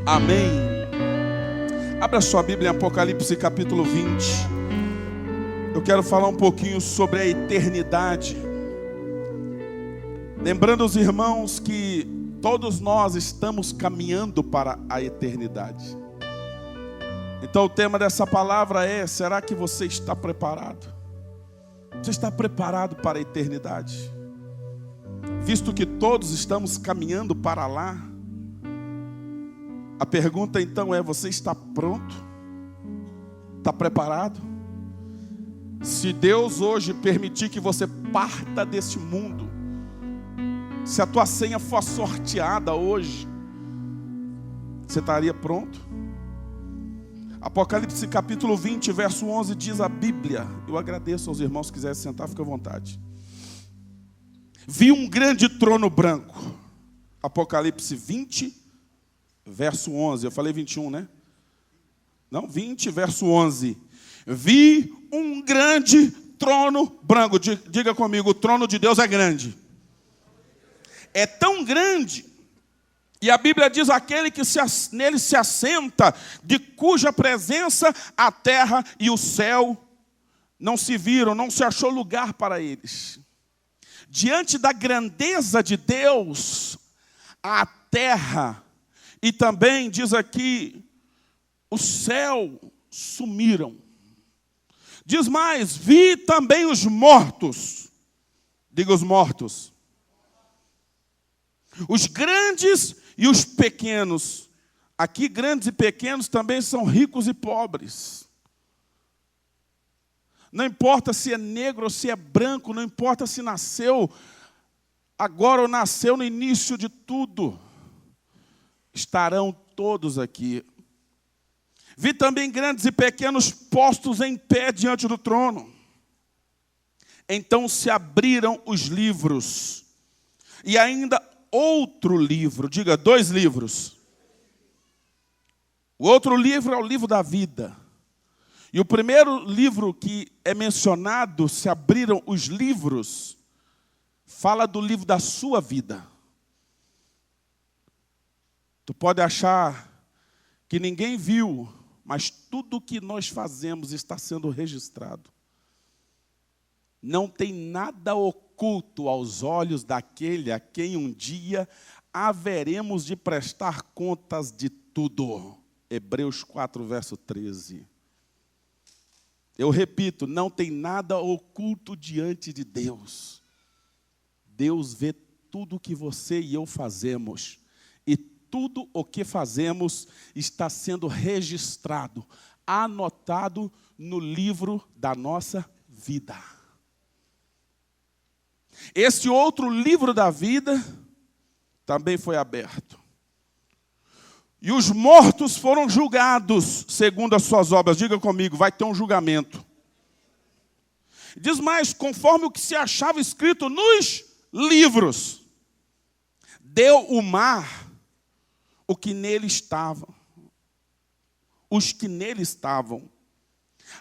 Amém. Abra sua Bíblia em Apocalipse capítulo 20. Eu quero falar um pouquinho sobre a eternidade. Lembrando os irmãos que todos nós estamos caminhando para a eternidade. Então o tema dessa palavra é: será que você está preparado? Você está preparado para a eternidade? Visto que todos estamos caminhando para lá, a pergunta então é: você está pronto? Está preparado? Se Deus hoje permitir que você parta deste mundo, se a tua senha for sorteada hoje, você estaria pronto? Apocalipse capítulo 20, verso 11 diz a Bíblia. Eu agradeço aos irmãos, se quiserem sentar, fica à vontade. Vi um grande trono branco. Apocalipse 20, verso 11. Eu falei 21, né? Não, 20, verso 11. Vi um grande trono branco. Diga comigo, o trono de Deus é grande. É tão grande, e a Bíblia diz: aquele que nele se assenta, de cuja presença a terra e o céu não se viram, não se achou lugar para eles. Diante da grandeza de Deus, a terra e também, diz aqui, o céu sumiram. Diz mais: vi também os mortos. Diga os mortos. Os grandes e os pequenos. Aqui grandes e pequenos também são ricos e pobres. Não importa se é negro ou se é branco, não importa se nasceu agora ou nasceu no início de tudo. Estarão todos aqui. Vi também grandes e pequenos postos em pé diante do trono. Então se abriram os livros. E ainda outro livro, diga, 2 livros. O outro livro é o livro da vida. E o primeiro livro que é mencionado, se abriram os livros, fala do livro da sua vida. Tu pode achar que ninguém viu, mas tudo que nós fazemos está sendo registrado. Não tem nada oculto aos olhos daquele a quem um dia haveremos de prestar contas de tudo. Hebreus 4, verso 13. Eu repito, não tem nada oculto diante de Deus. Deus vê tudo o que você e eu fazemos. E tudo o que fazemos está sendo registrado, anotado no livro da nossa vida. Esse outro livro da vida também foi aberto. E os mortos foram julgados segundo as suas obras. Diga comigo, vai ter um julgamento. Diz mais: conforme o que se achava escrito nos livros, deu o mar o que nele estava, os que nele estavam.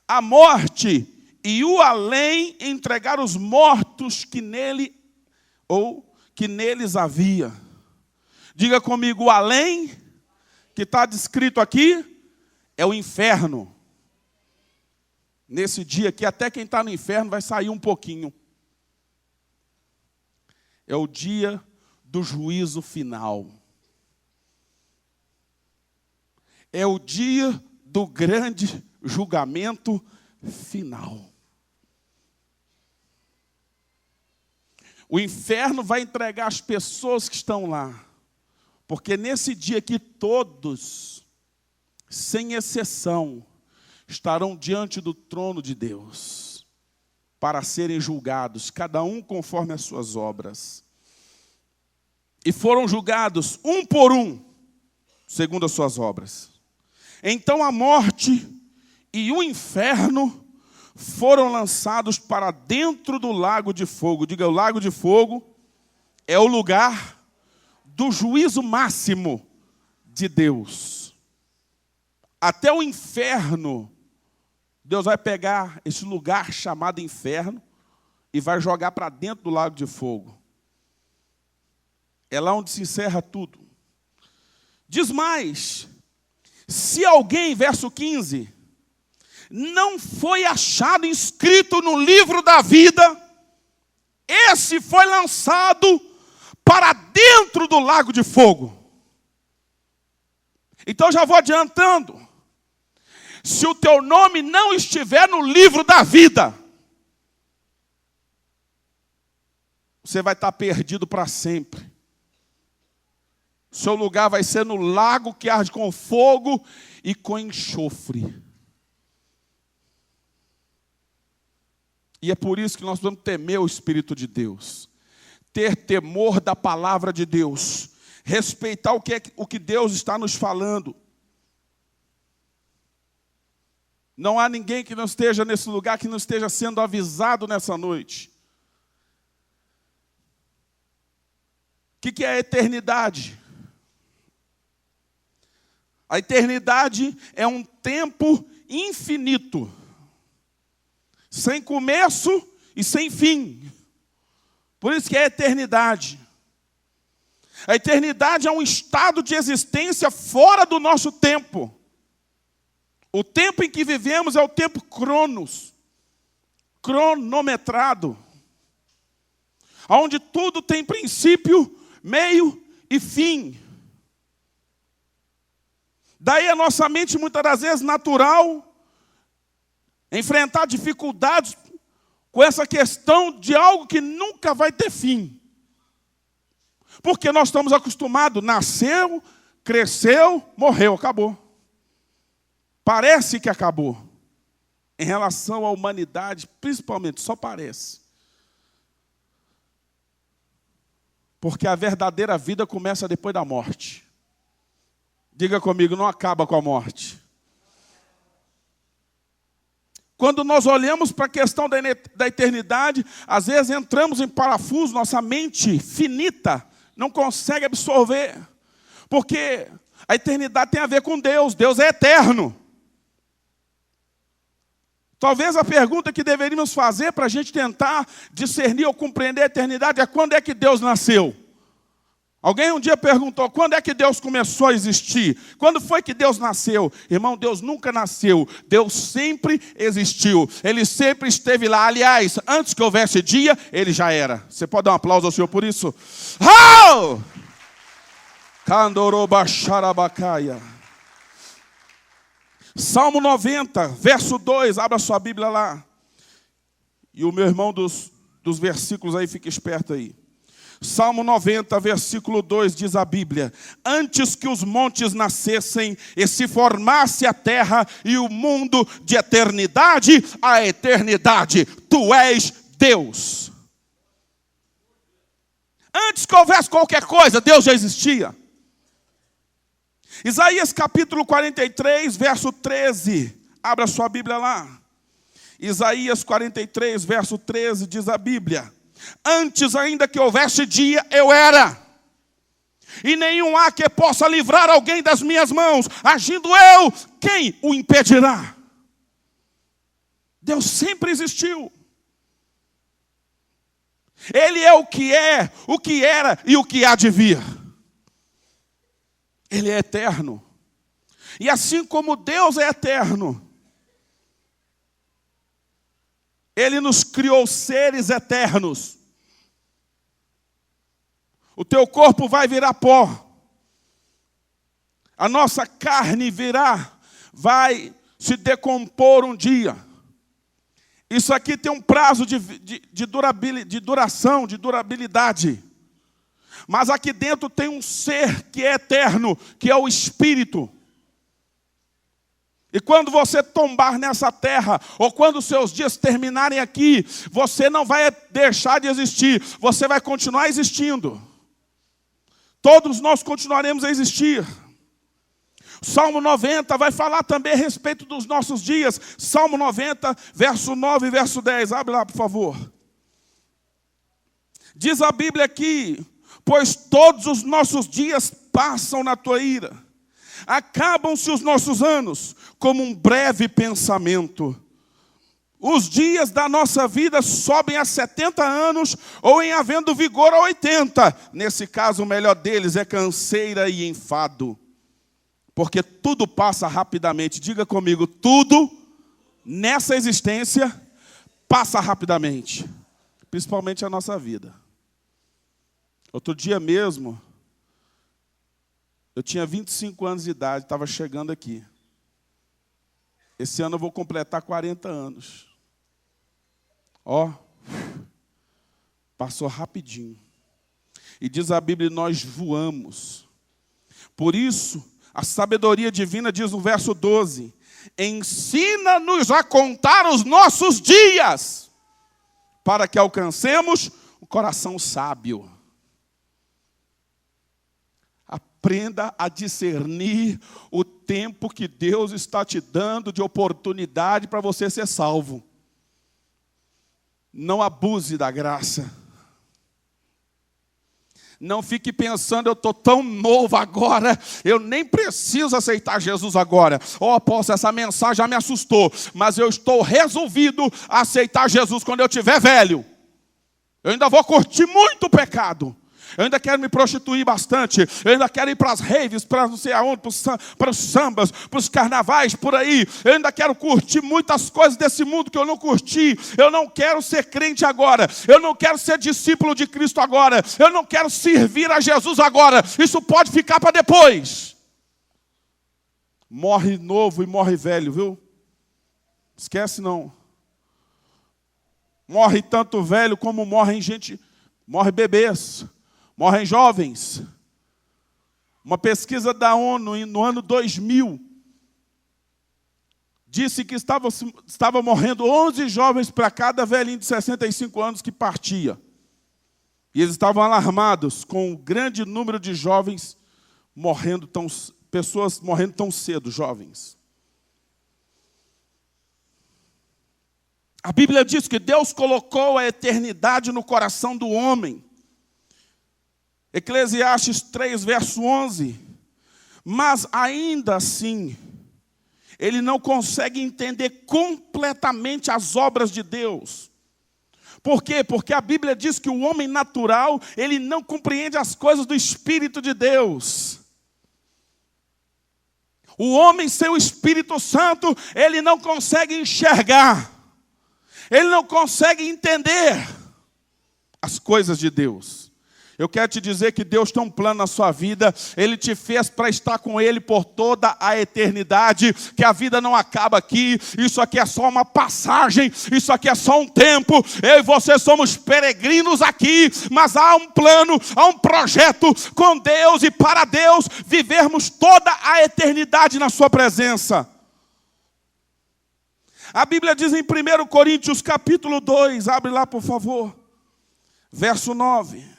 A morte e o além entregaram os mortos que nele, ou que neles havia. Diga comigo, o além, que está descrito aqui, é o inferno. Nesse dia aqui, até quem está no inferno vai sair um pouquinho. É o dia do juízo final. É o dia do grande julgamento final. O inferno vai entregar as pessoas que estão lá. Porque nesse dia aqui todos, sem exceção, estarão diante do trono de Deus para serem julgados, cada um conforme as suas obras. E foram julgados um por um, segundo as suas obras. Então a morte e o inferno foram lançados para dentro do lago de fogo. Diga, o lago de fogo é o lugar do juízo máximo de Deus. Até o inferno, Deus vai pegar esse lugar chamado inferno e vai jogar para dentro do lago de fogo. É lá onde se encerra tudo. Diz mais, Se alguém, verso 15, não foi achado inscrito no livro da vida, esse foi lançado para dentro do lago de fogo. Então já vou adiantando. Se o teu nome não estiver no livro da vida, você vai estar perdido para sempre. Seu lugar vai ser no lago que arde com fogo e com enxofre. E é por isso que nós vamos temer o Espírito de Deus. Ter temor da palavra de Deus. Respeitar o que Deus está nos falando. Não há ninguém que não esteja nesse lugar, que não esteja sendo avisado nessa noite. O que é a eternidade? A eternidade é um tempo infinito, sem começo e sem fim. Por isso que é a eternidade. A eternidade é um estado de existência fora do nosso tempo. O tempo em que vivemos é o tempo cronometrado, onde tudo tem princípio, meio e fim. Daí a nossa mente, muitas das vezes, natural, enfrentar dificuldades com essa questão de algo que nunca vai ter fim. Porque nós estamos acostumados, nasceu, cresceu, morreu, acabou. Parece que acabou. Em relação à humanidade, principalmente, só parece. Porque a verdadeira vida começa depois da morte. Diga comigo, não acaba com a morte. Quando nós olhamos para a questão da eternidade, às vezes entramos em parafuso, nossa mente finita não consegue absorver. Porque a eternidade tem a ver com Deus, Deus é eterno. Talvez a pergunta que deveríamos fazer para a gente tentar discernir ou compreender a eternidade é: quando é que Deus nasceu? Alguém um dia perguntou: quando é que Deus começou a existir? Quando foi que Deus nasceu? Irmão, Deus nunca nasceu. Deus sempre existiu. Ele sempre esteve lá. Aliás, antes que houvesse dia, Ele já era. Você pode dar um aplauso ao Senhor por isso? Oh! Kandorobaxarabacaia. Salmo 90, verso 2. Abra sua Bíblia lá. E o meu irmão dos versículos aí, fica esperto aí. Salmo 90, versículo 2, diz a Bíblia: antes que os montes nascessem e se formasse a terra e o mundo, de eternidade a eternidade, Tu és Deus. Antes que houvesse qualquer coisa, Deus já existia. Isaías capítulo 43, verso 13. Abra sua Bíblia lá. Isaías 43, verso 13, diz a Bíblia: antes ainda que houvesse dia, eu era. E nenhum há que possa livrar alguém das minhas mãos. Agindo eu, quem o impedirá? Deus sempre existiu. Ele é, o que era e o que há de vir. Ele é eterno. E assim como Deus é eterno, Ele nos criou seres eternos. O teu corpo vai virar pó. A nossa carne vai se decompor um dia. Isso aqui tem um prazo de durabilidade. Mas aqui dentro tem um ser que é eterno, que é o Espírito. E quando você tombar nessa terra, ou quando os seus dias terminarem aqui, você não vai deixar de existir, você vai continuar existindo. Todos nós continuaremos a existir. Salmo 90 vai falar também a respeito dos nossos dias. Salmo 90, verso 9 e verso 10. Abre lá, por favor. Diz a Bíblia aqui: pois todos os nossos dias passam na tua ira. Acabam-se os nossos anos como um breve pensamento. Os dias da nossa vida sobem a 70 anos, ou em havendo vigor a 80. Nesse caso, o melhor deles é canseira e enfado. Porque tudo passa rapidamente. Diga comigo, tudo nessa existência passa rapidamente. Principalmente a nossa vida. Outro dia mesmo, eu tinha 25 anos de idade, estava chegando aqui. Esse ano eu vou completar 40 anos. Ó, passou rapidinho. E diz a Bíblia, nós voamos. Por isso, a sabedoria divina diz no verso 12, ensina-nos a contar os nossos dias, para que alcancemos o coração sábio. Aprenda a discernir o tempo que Deus está te dando de oportunidade para você ser salvo. Não abuse da graça. Não fique pensando, eu estou tão novo agora, eu nem preciso aceitar Jesus agora. Apóstolo, essa mensagem já me assustou, mas eu estou resolvido a aceitar Jesus quando eu estiver velho. Eu ainda vou curtir muito o pecado. Eu ainda quero me prostituir bastante. Eu ainda quero ir para as raves, para não sei aonde, para os sambas, para os carnavais, por aí. Eu ainda quero curtir muitas coisas desse mundo que eu não curti. Eu não quero ser crente agora. Eu não quero ser discípulo de Cristo agora. Eu não quero servir a Jesus agora. Isso pode ficar para depois. Morre novo e morre velho, viu? Esquece não. Morre tanto velho como morre gente, morre bebês. Morrem jovens. Uma pesquisa da ONU no ano 2000 disse que estava morrendo 11 jovens para cada velhinho de 65 anos que partia. E eles estavam alarmados com o grande número de jovens morrendo pessoas morrendo tão cedo, jovens. A Bíblia diz que Deus colocou a eternidade no coração do homem. Eclesiastes 3, verso 11. Mas ainda assim, ele não consegue entender completamente as obras de Deus. Por quê? Porque a Bíblia diz que o homem natural, ele não compreende as coisas do Espírito de Deus. O homem sem o Espírito Santo, ele não consegue enxergar. Ele não consegue entender as coisas de Deus. Eu quero te dizer que Deus tem um plano na sua vida. Ele te fez para estar com Ele por toda a eternidade. Que a vida não acaba aqui. Isso aqui é só uma passagem. Isso aqui é só um tempo. Eu e você somos peregrinos aqui. Mas há um plano, há um projeto com Deus e para Deus vivermos toda a eternidade na sua presença. A Bíblia diz em 1 Coríntios capítulo 2. Abre lá, por favor. Verso 9.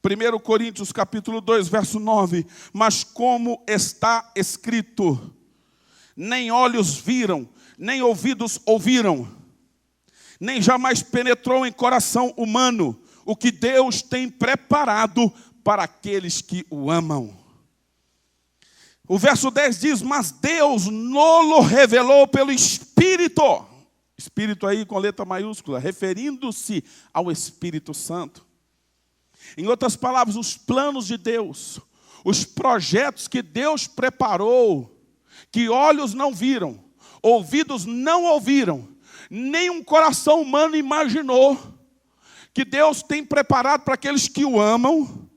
1 Coríntios capítulo 2, verso 9. Mas como está escrito, nem olhos viram, nem ouvidos ouviram, nem jamais penetrou em coração humano o que Deus tem preparado para aqueles que o amam. O verso 10 diz, mas Deus nolo revelou pelo Espírito. Espírito aí com letra maiúscula, referindo-se ao Espírito Santo. Em outras palavras, os planos de Deus, os projetos que Deus preparou, que olhos não viram, ouvidos não ouviram, nem um coração humano imaginou, que Deus tem preparado para aqueles que o amam,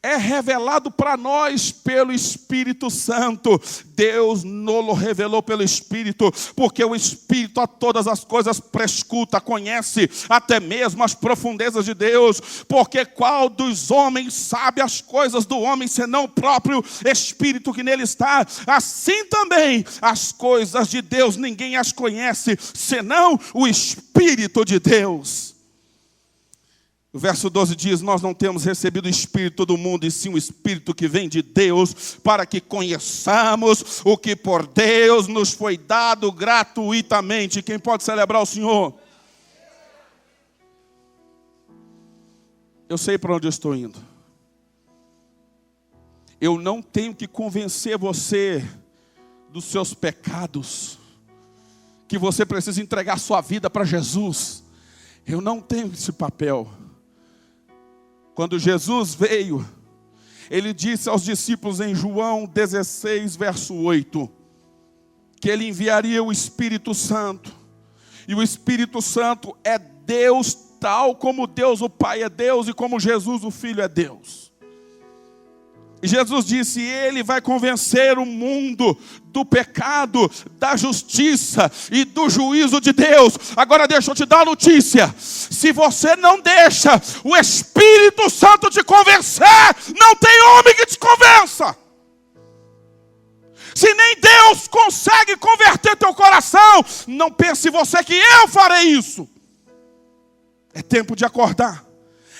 é revelado para nós pelo Espírito Santo. Deus nolo revelou pelo Espírito, porque o Espírito a todas as coisas prescruta, conhece até mesmo as profundezas de Deus. Porque qual dos homens sabe as coisas do homem, senão o próprio Espírito que nele está? Assim também as coisas de Deus ninguém as conhece, senão o Espírito de Deus. O verso 12 diz, nós não temos recebido o Espírito do mundo, e sim o Espírito que vem de Deus, para que conheçamos o que por Deus nos foi dado gratuitamente. Quem pode celebrar o Senhor? Eu sei para onde eu estou indo. Eu não tenho que convencer você dos seus pecados, que você precisa entregar sua vida para Jesus. Eu não tenho esse papel. Quando Jesus veio, ele disse aos discípulos em João 16, verso 8, que ele enviaria o Espírito Santo. E o Espírito Santo é Deus, tal como Deus o Pai é Deus e como Jesus o Filho é Deus. E Jesus disse, ele vai convencer o mundo do pecado, da justiça e do juízo de Deus. Agora deixa eu te dar uma notícia. Se você não deixa o Espírito Santo te convencer, não tem homem que te convença. Se nem Deus consegue converter teu coração, não pense você que eu farei isso. É tempo de acordar.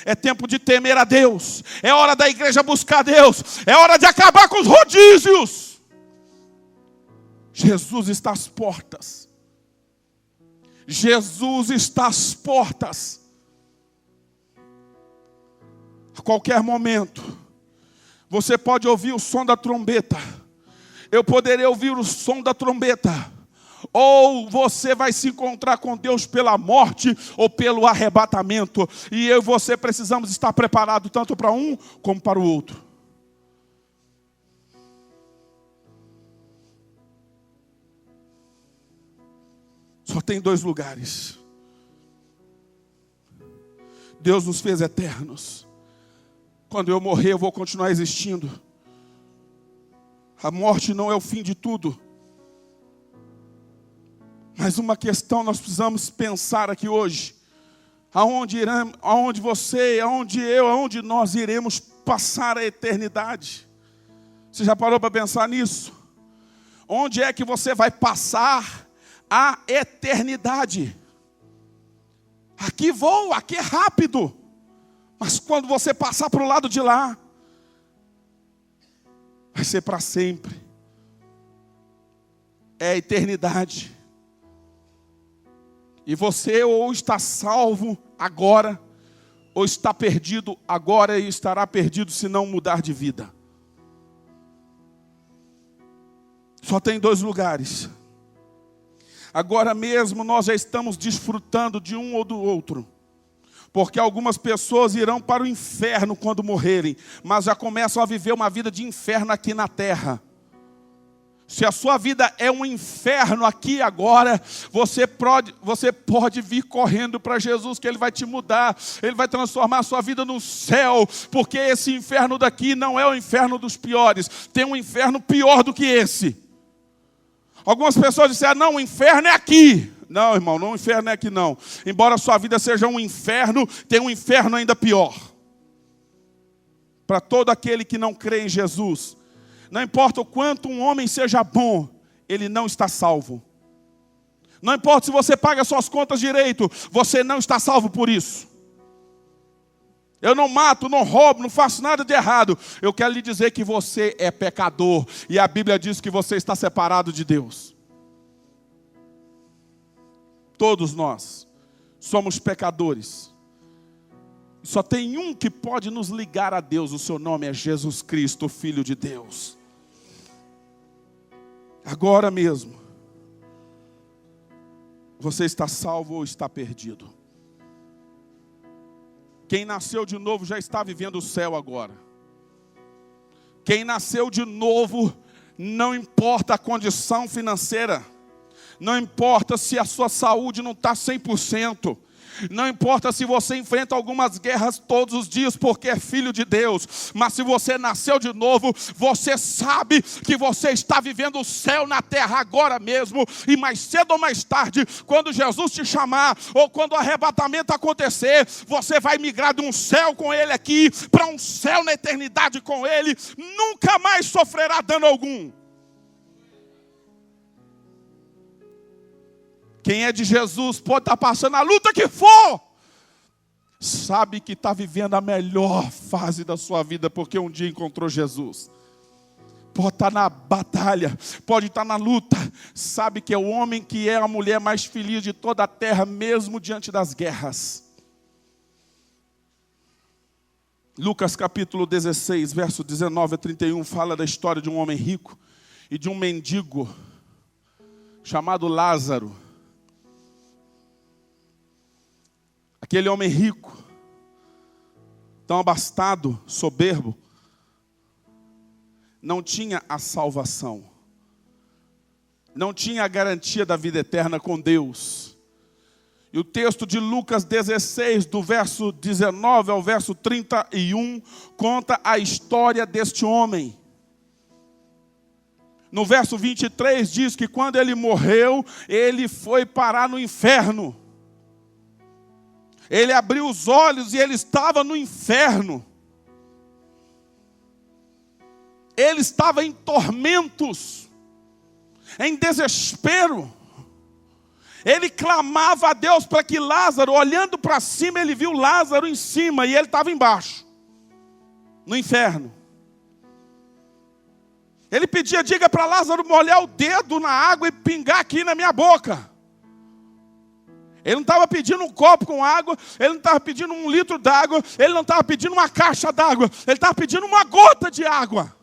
É tempo de temer a Deus. É hora da igreja buscar Deus. É hora de acabar com os rodízios. Jesus está às portas. Jesus está às portas. A qualquer momento, você pode ouvir o som da trombeta. Eu poderei ouvir o som da trombeta. Ou você vai se encontrar com Deus pela morte ou pelo arrebatamento. E eu e você precisamos estar preparados tanto para um como para o outro. Só tem dois lugares. Deus nos fez eternos. Quando eu morrer, eu vou continuar existindo. A morte não é o fim de tudo. Mas uma questão nós precisamos pensar aqui hoje. Aonde você, aonde eu, aonde nós iremos passar a eternidade? Você já parou para pensar nisso? Onde é que você vai passar a eternidade? Aqui voa, aqui é rápido. Mas quando você passar para o lado de lá, vai ser para sempre. É a eternidade. E você ou está salvo agora, ou está perdido agora e estará perdido se não mudar de vida. Só tem dois lugares. Agora mesmo nós já estamos desfrutando de um ou do outro. Porque algumas pessoas irão para o inferno quando morrerem, mas já começam a viver uma vida de inferno aqui na terra. Se a sua vida é um inferno aqui agora, você pode vir correndo para Jesus, que Ele vai te mudar. Ele vai transformar a sua vida no céu. Porque esse inferno daqui não é o inferno dos piores. Tem um inferno pior do que esse. Algumas pessoas disseram, não, o inferno é aqui. Não, irmão, não, o inferno é aqui não. Embora a sua vida seja um inferno, tem um inferno ainda pior. Para todo aquele que não crê em Jesus. Não importa o quanto um homem seja bom, ele não está salvo. Não importa se você paga suas contas direito, você não está salvo por isso. Eu não mato, não roubo, não faço nada de errado. Eu quero lhe dizer que você é pecador. E a Bíblia diz que você está separado de Deus. Todos nós somos pecadores. Só tem um que pode nos ligar a Deus. O seu nome é Jesus Cristo, Filho de Deus. Agora mesmo, você está salvo ou está perdido? Quem nasceu de novo já está vivendo o céu agora. Quem nasceu de novo, não importa a condição financeira, não importa se a sua saúde não está 100%, não importa se você enfrenta algumas guerras todos os dias porque é filho de Deus, mas se você nasceu de novo, você sabe que você está vivendo o céu na terra agora mesmo, e mais cedo ou mais tarde, quando Jesus te chamar, ou quando o arrebatamento acontecer, você vai migrar de um céu com Ele aqui, para um céu na eternidade com Ele, nunca mais sofrerá dano algum. Quem é de Jesus pode estar passando a luta que for, sabe que está vivendo a melhor fase da sua vida, porque um dia encontrou Jesus. Pode estar na batalha, pode estar na luta, sabe que é o homem que é a mulher mais feliz de toda a terra, mesmo diante das guerras. Lucas capítulo 16, verso 19 a 31, fala da história de um homem rico e de um mendigo chamado Lázaro. Aquele homem rico, tão abastado, soberbo, não tinha a salvação, não tinha a garantia da vida eterna com Deus. E o texto de Lucas 16, do verso 19 ao verso 31, conta a história deste homem. No verso 23 diz que quando ele morreu, ele foi parar no inferno. Ele abriu os olhos e ele estava no inferno. Ele estava em tormentos, em desespero. Ele clamava a Deus para que Lázaro, olhando para cima, ele viu Lázaro em cima e ele estava embaixo, no inferno. Ele pedia, diga para Lázaro molhar o dedo na água e pingar aqui na minha boca. Ele não estava pedindo um copo com água, ele não estava pedindo 1 litro d'água, ele não estava pedindo uma caixa d'água, ele estava pedindo uma gota de água.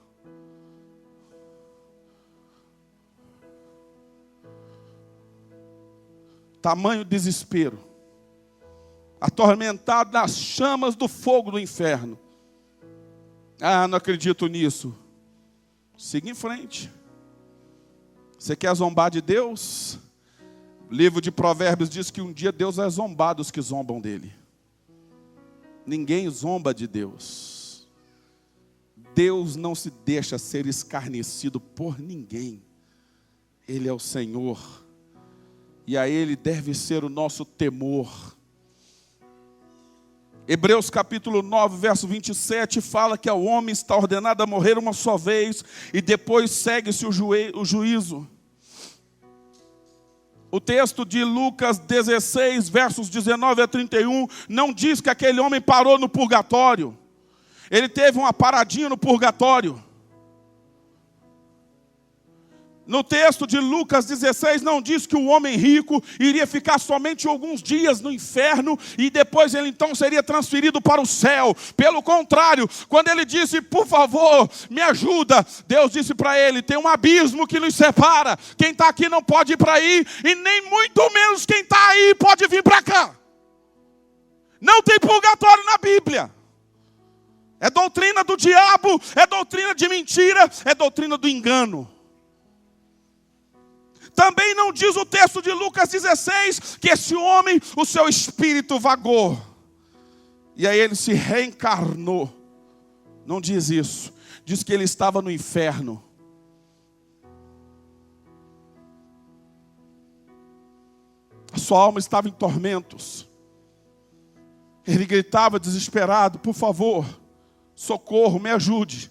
Tamanho desespero, atormentado nas chamas do fogo do inferno. Ah, não acredito nisso. Siga em frente. Você quer zombar de Deus? O livro de Provérbios diz que um dia Deus vai zombar dos que zombam dele. Ninguém zomba de Deus. Deus não se deixa ser escarnecido por ninguém. Ele é o Senhor. E a Ele deve ser o nosso temor. Hebreus capítulo 9, verso 27, fala que ao homem está ordenado a morrer uma só vez, e depois segue-se o juízo. O texto de Lucas 16, versos 19 a 31, não diz que aquele homem parou no purgatório. Ele teve uma paradinha no purgatório. No texto de Lucas 16 não diz que o homem rico iria ficar somente alguns dias no inferno e depois ele então seria transferido para o céu. Pelo contrário, quando ele disse, por favor, me ajuda, Deus disse para ele, tem um abismo que nos separa. Quem está aqui não pode ir para aí e nem muito menos quem está aí pode vir para cá. Não tem purgatório na Bíblia. É doutrina do diabo, é doutrina de mentira, é doutrina do engano. Também não diz o texto de Lucas 16 que esse homem, o seu espírito vagou. E aí ele se reencarnou. Não diz isso. Diz que ele estava no inferno. A sua alma estava em tormentos. Ele gritava desesperado, por favor, socorro, me ajude.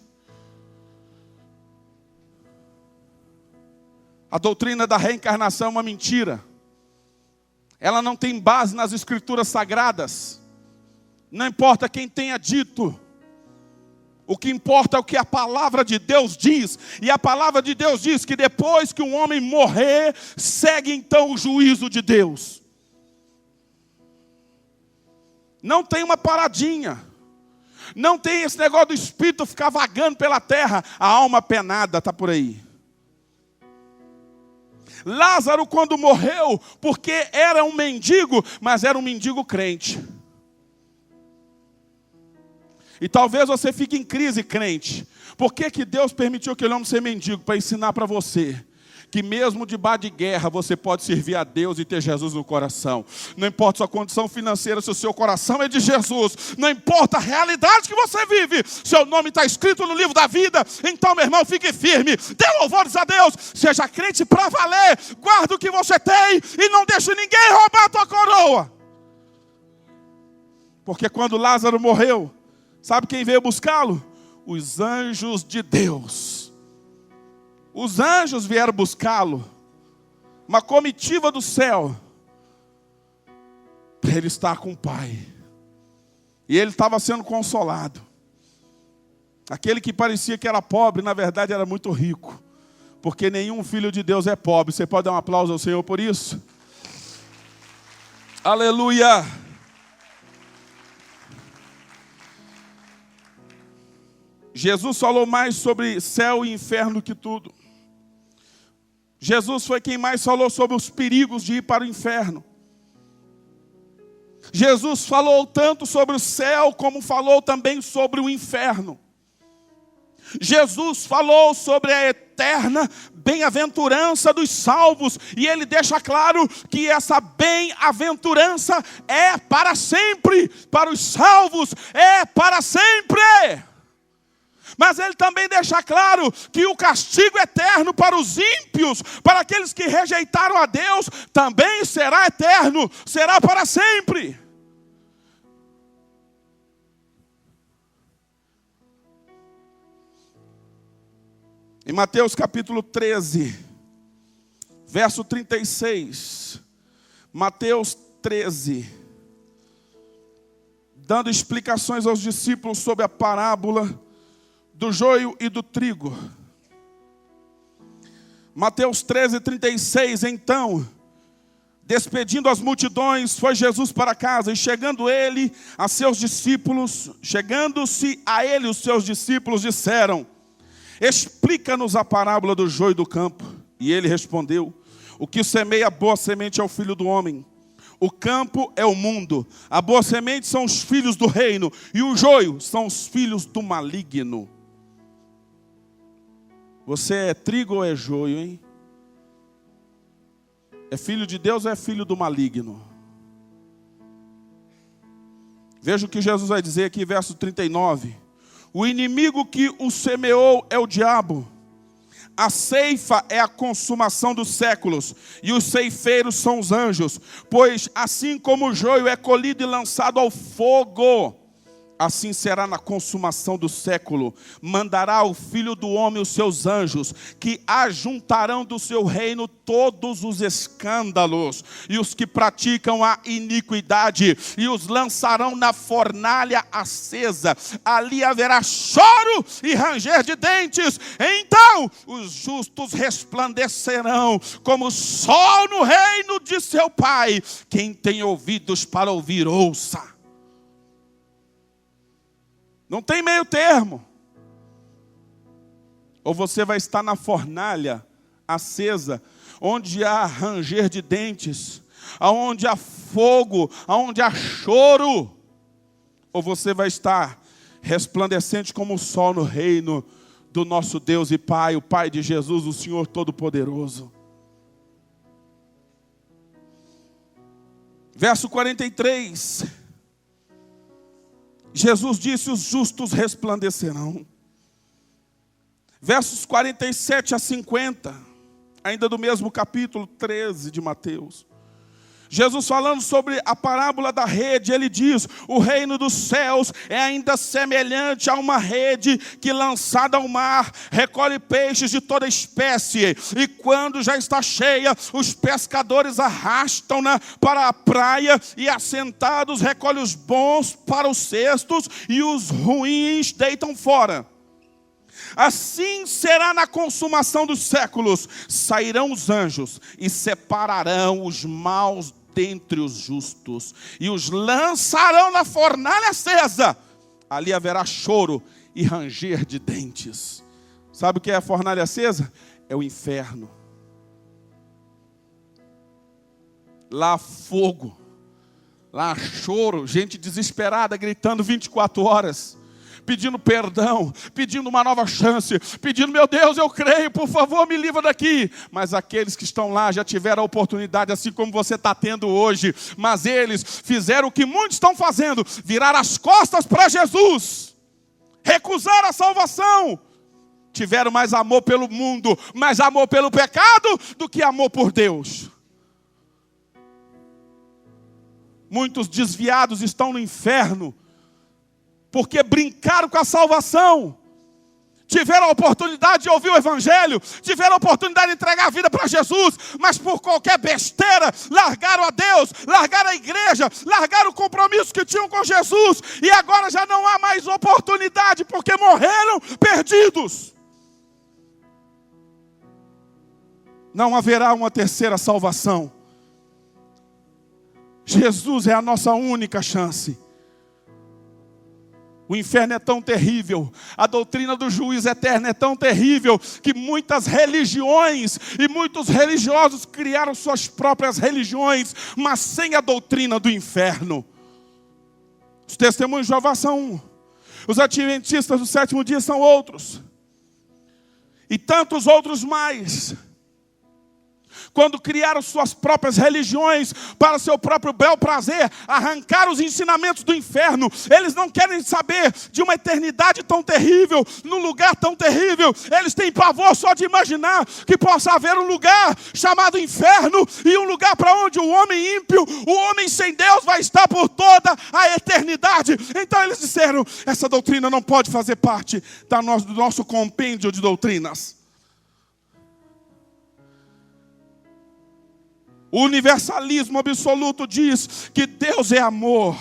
A doutrina da reencarnação é uma mentira. Ela não tem base nas escrituras sagradas. Não importa quem tenha dito. O que importa é o que a palavra de Deus diz. E a palavra de Deus diz que depois que um homem morrer, segue então o juízo de Deus. Não tem uma paradinha. Não tem esse negócio do espírito ficar vagando pela terra. A alma penada está por aí. Lázaro quando morreu, porque era um mendigo, mas era um mendigo crente. E talvez você fique em crise crente. Por que Deus permitiu aquele homem ser mendigo? Para ensinar para você que mesmo debaixo de guerra você pode servir a Deus e ter Jesus no coração. Não importa sua condição financeira, se o seu coração é de Jesus. Não importa a realidade que você vive. Seu nome está escrito no livro da vida. Então, meu irmão, fique firme. Dê louvores a Deus. Seja crente para valer. Guarda o que você tem e não deixe ninguém roubar a tua coroa. Porque quando Lázaro morreu, sabe quem veio buscá-lo? Os anjos de Deus. Os anjos vieram buscá-lo, uma comitiva do céu, para ele estar com o Pai. E ele estava sendo consolado. Aquele que parecia que era pobre, na verdade era muito rico, porque nenhum filho de Deus é pobre. Você pode dar um aplauso ao Senhor por isso? Aleluia! Jesus falou mais sobre céu e inferno que tudo. Jesus foi quem mais falou sobre os perigos de ir para o inferno. Jesus falou tanto sobre o céu, como falou também sobre o inferno. Jesus falou sobre a eterna bem-aventurança dos salvos, e ele deixa claro que essa bem-aventurança é para sempre, para os salvos é para sempre. Mas ele também deixa claro que o castigo eterno para os ímpios, para aqueles que rejeitaram a Deus, também será eterno, será para sempre. Em Mateus capítulo 13, verso 36, Mateus 13, dando explicações aos discípulos sobre a parábola do joio e do trigo. Mateus 13, 36, então, despedindo as multidões, foi Jesus para casa, e chegando-se a ele, os seus discípulos disseram: explica-nos a parábola do joio e do campo. E ele respondeu: o que semeia a boa semente é o Filho do Homem. O campo é o mundo, a boa semente são os filhos do reino, e o joio são os filhos do maligno. Você é trigo ou é joio, hein? É filho de Deus ou é filho do maligno? Veja o que Jesus vai dizer aqui, verso 39. O inimigo que o semeou é o diabo. A ceifa é a consumação dos séculos, e os ceifeiros são os anjos. Pois assim como o joio é colhido e lançado ao fogo, assim será na consumação do século. Mandará o Filho do Homem os seus anjos, que ajuntarão do seu reino todos os escândalos e os que praticam a iniquidade, e os lançarão na fornalha acesa. Ali haverá choro e ranger de dentes. Então os justos resplandecerão como o sol no reino de seu Pai. Quem tem ouvidos para ouvir, ouça. Não tem meio termo. Ou você vai estar na fornalha acesa, onde há ranger de dentes, aonde há fogo, aonde há choro. Ou você vai estar resplandecente como o sol no reino do nosso Deus e Pai, o Pai de Jesus, o Senhor Todo-Poderoso. Verso 43. Jesus disse: os justos resplandecerão. Versos 47 a 50, ainda do mesmo capítulo 13 de Mateus. Jesus falando sobre a parábola da rede, ele diz: o reino dos céus é ainda semelhante a uma rede que, lançada ao mar, recolhe peixes de toda espécie, e quando já está cheia, os pescadores arrastam-na para a praia, e assentados recolhem os bons para os cestos, e os ruins deitam fora. Assim será na consumação dos séculos. Sairão os anjos e separarão os maus dentre os justos, e os lançarão na fornalha acesa. Ali haverá choro e ranger de dentes. Sabe o que é a fornalha acesa? É o inferno. Lá há fogo, lá há choro, gente desesperada gritando 24 horas. Pedindo perdão, pedindo uma nova chance, pedindo: meu Deus, eu creio, por favor, me livra daqui. Mas aqueles que estão lá já tiveram a oportunidade, assim como você está tendo hoje. Mas eles fizeram o que muitos estão fazendo: virar as costas para Jesus, recusar a salvação. Tiveram mais amor pelo mundo, mais amor pelo pecado, do que amor por Deus. Muitos desviados estão no inferno, porque brincaram com a salvação. Tiveram a oportunidade de ouvir o Evangelho, tiveram a oportunidade de entregar a vida para Jesus, mas por qualquer besteira, largaram a Deus, largaram a igreja, largaram o compromisso que tinham com Jesus, e agora já não há mais oportunidade, porque morreram perdidos. Não haverá uma terceira salvação. Jesus é a nossa única chance. O inferno é tão terrível, a doutrina do juízo eterno é tão terrível, que muitas religiões e muitos religiosos criaram suas próprias religiões, mas sem a doutrina do inferno. Os testemunhos de Jeová são um. Os adventistas do sétimo dia são outros. E tantos outros mais. Quando criaram suas próprias religiões para seu próprio bel prazer, arrancaram os ensinamentos do inferno. Eles não querem saber de uma eternidade tão terrível, num lugar tão terrível. Eles têm pavor só de imaginar que possa haver um lugar chamado inferno e um lugar para onde o homem ímpio, o homem sem Deus vai estar por toda a eternidade. Então eles disseram, essa doutrina não pode fazer parte do nosso compêndio de doutrinas. O universalismo absoluto diz que Deus é amor.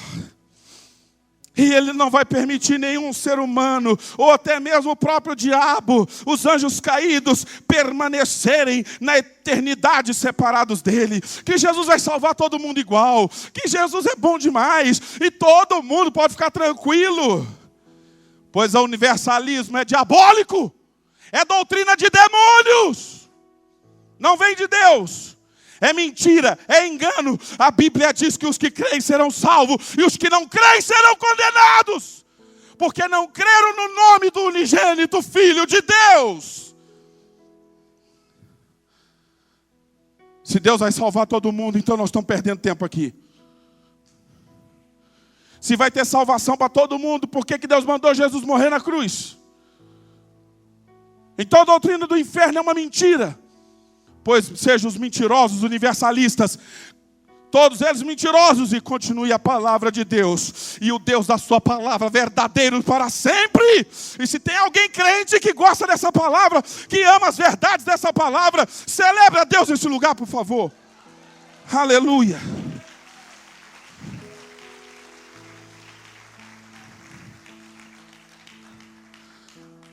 E Ele não vai permitir nenhum ser humano, ou até mesmo o próprio diabo, os anjos caídos, permanecerem na eternidade separados dEle. Que Jesus vai salvar todo mundo igual. Que Jesus é bom demais. E todo mundo pode ficar tranquilo. Pois o universalismo é diabólico. É doutrina de demônios. Não vem de Deus. É mentira, é engano. A Bíblia diz que os que creem serão salvos e os que não creem serão condenados, porque não creram no nome do unigênito Filho de Deus. Se Deus vai salvar todo mundo, então nós estamos perdendo tempo aqui. Se vai ter salvação para todo mundo, por que Deus mandou Jesus morrer na cruz? Então a doutrina do inferno é uma mentira. Pois sejam os mentirosos, universalistas, todos eles mentirosos, e continue a palavra de Deus, e o Deus da sua palavra verdadeiro para sempre. E se tem alguém crente que gosta dessa palavra, que ama as verdades dessa palavra, celebre a Deus nesse lugar, por favor. Aleluia.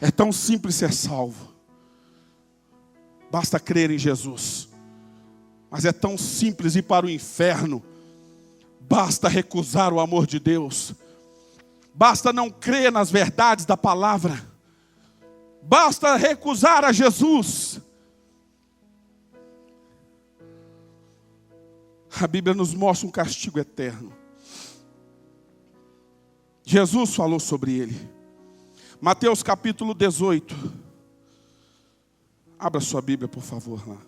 É tão simples ser salvo. Basta crer em Jesus. Mas é tão simples ir para o inferno. Basta recusar o amor de Deus. Basta não crer nas verdades da palavra. Basta recusar a Jesus. A Bíblia nos mostra um castigo eterno. Jesus falou sobre ele. Mateus capítulo 18. Abra sua Bíblia, por favor, lá.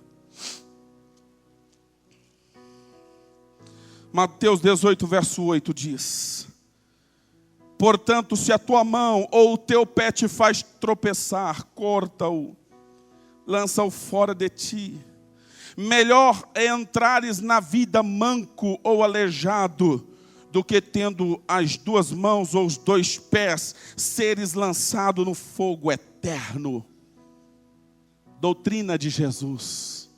Mateus 18, verso 8 diz: portanto, se a tua mão ou o teu pé te faz tropeçar, corta-o, lança-o fora de ti. Melhor é entrares na vida manco ou aleijado, do que tendo as duas mãos ou os dois pés, seres lançado no fogo eterno. Doutrina de Jesus.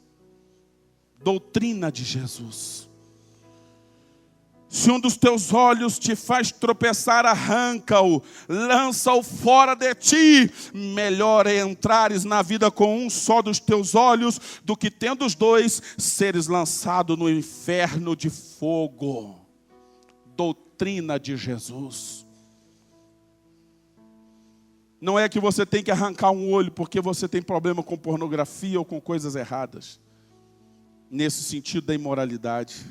Doutrina de Jesus. Se um dos teus olhos te faz tropeçar, arranca-o, lança-o fora de ti. Melhor é entrares na vida com um só dos teus olhos, do que tendo os dois, seres lançado no inferno de fogo. Doutrina de Jesus. Não é que você tem que arrancar um olho porque você tem problema com pornografia ou com coisas erradas. Nesse sentido da imoralidade.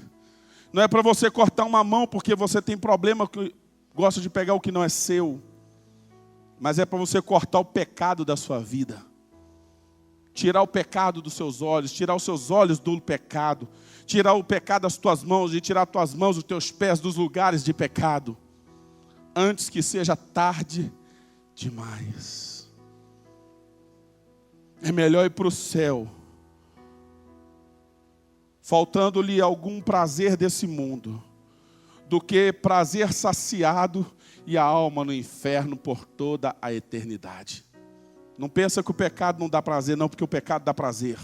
Não é para você cortar uma mão porque você tem problema que gosta de pegar o que não é seu. Mas é para você cortar o pecado da sua vida. Tirar o pecado dos seus olhos, tirar os seus olhos do pecado. Tirar o pecado das tuas mãos e tirar as tuas mãos dos teus pés dos lugares de pecado. Antes que seja tarde demais. É melhor ir para o céu, faltando-lhe algum prazer desse mundo, do que prazer saciado e a alma no inferno por toda a eternidade. Não pensa que o pecado não dá prazer, não, porque o pecado dá prazer.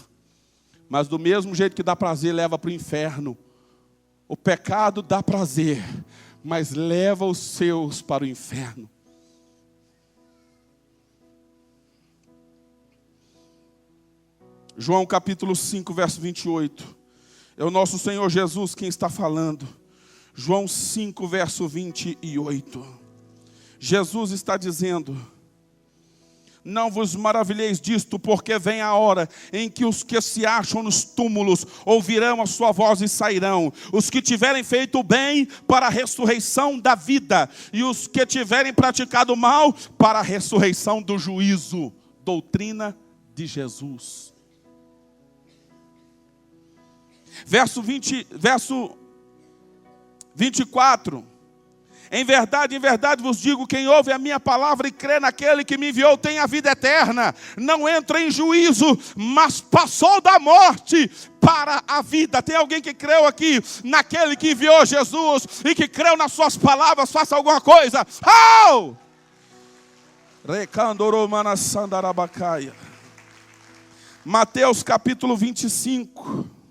Mas do mesmo jeito que dá prazer, leva para o inferno. O pecado dá prazer, mas leva os seus para o inferno. João capítulo 5, verso 28. É o nosso Senhor Jesus quem está falando. João 5, verso 28. Jesus está dizendo: Não vos maravilheis disto, porque vem a hora em que os que se acham nos túmulos ouvirão a sua voz e sairão. Os que tiverem feito o bem para a ressurreição da vida, e os que tiverem praticado o mal para a ressurreição do juízo. Doutrina de Jesus. Verso 24. Em verdade vos digo, quem ouve a minha palavra e crê naquele que me enviou tem a vida eterna. Não entra em juízo, mas passou da morte para a vida. Tem alguém que creu aqui naquele que enviou Jesus e que creu nas suas palavras? Faça alguma coisa. Oh! Mateus capítulo 25.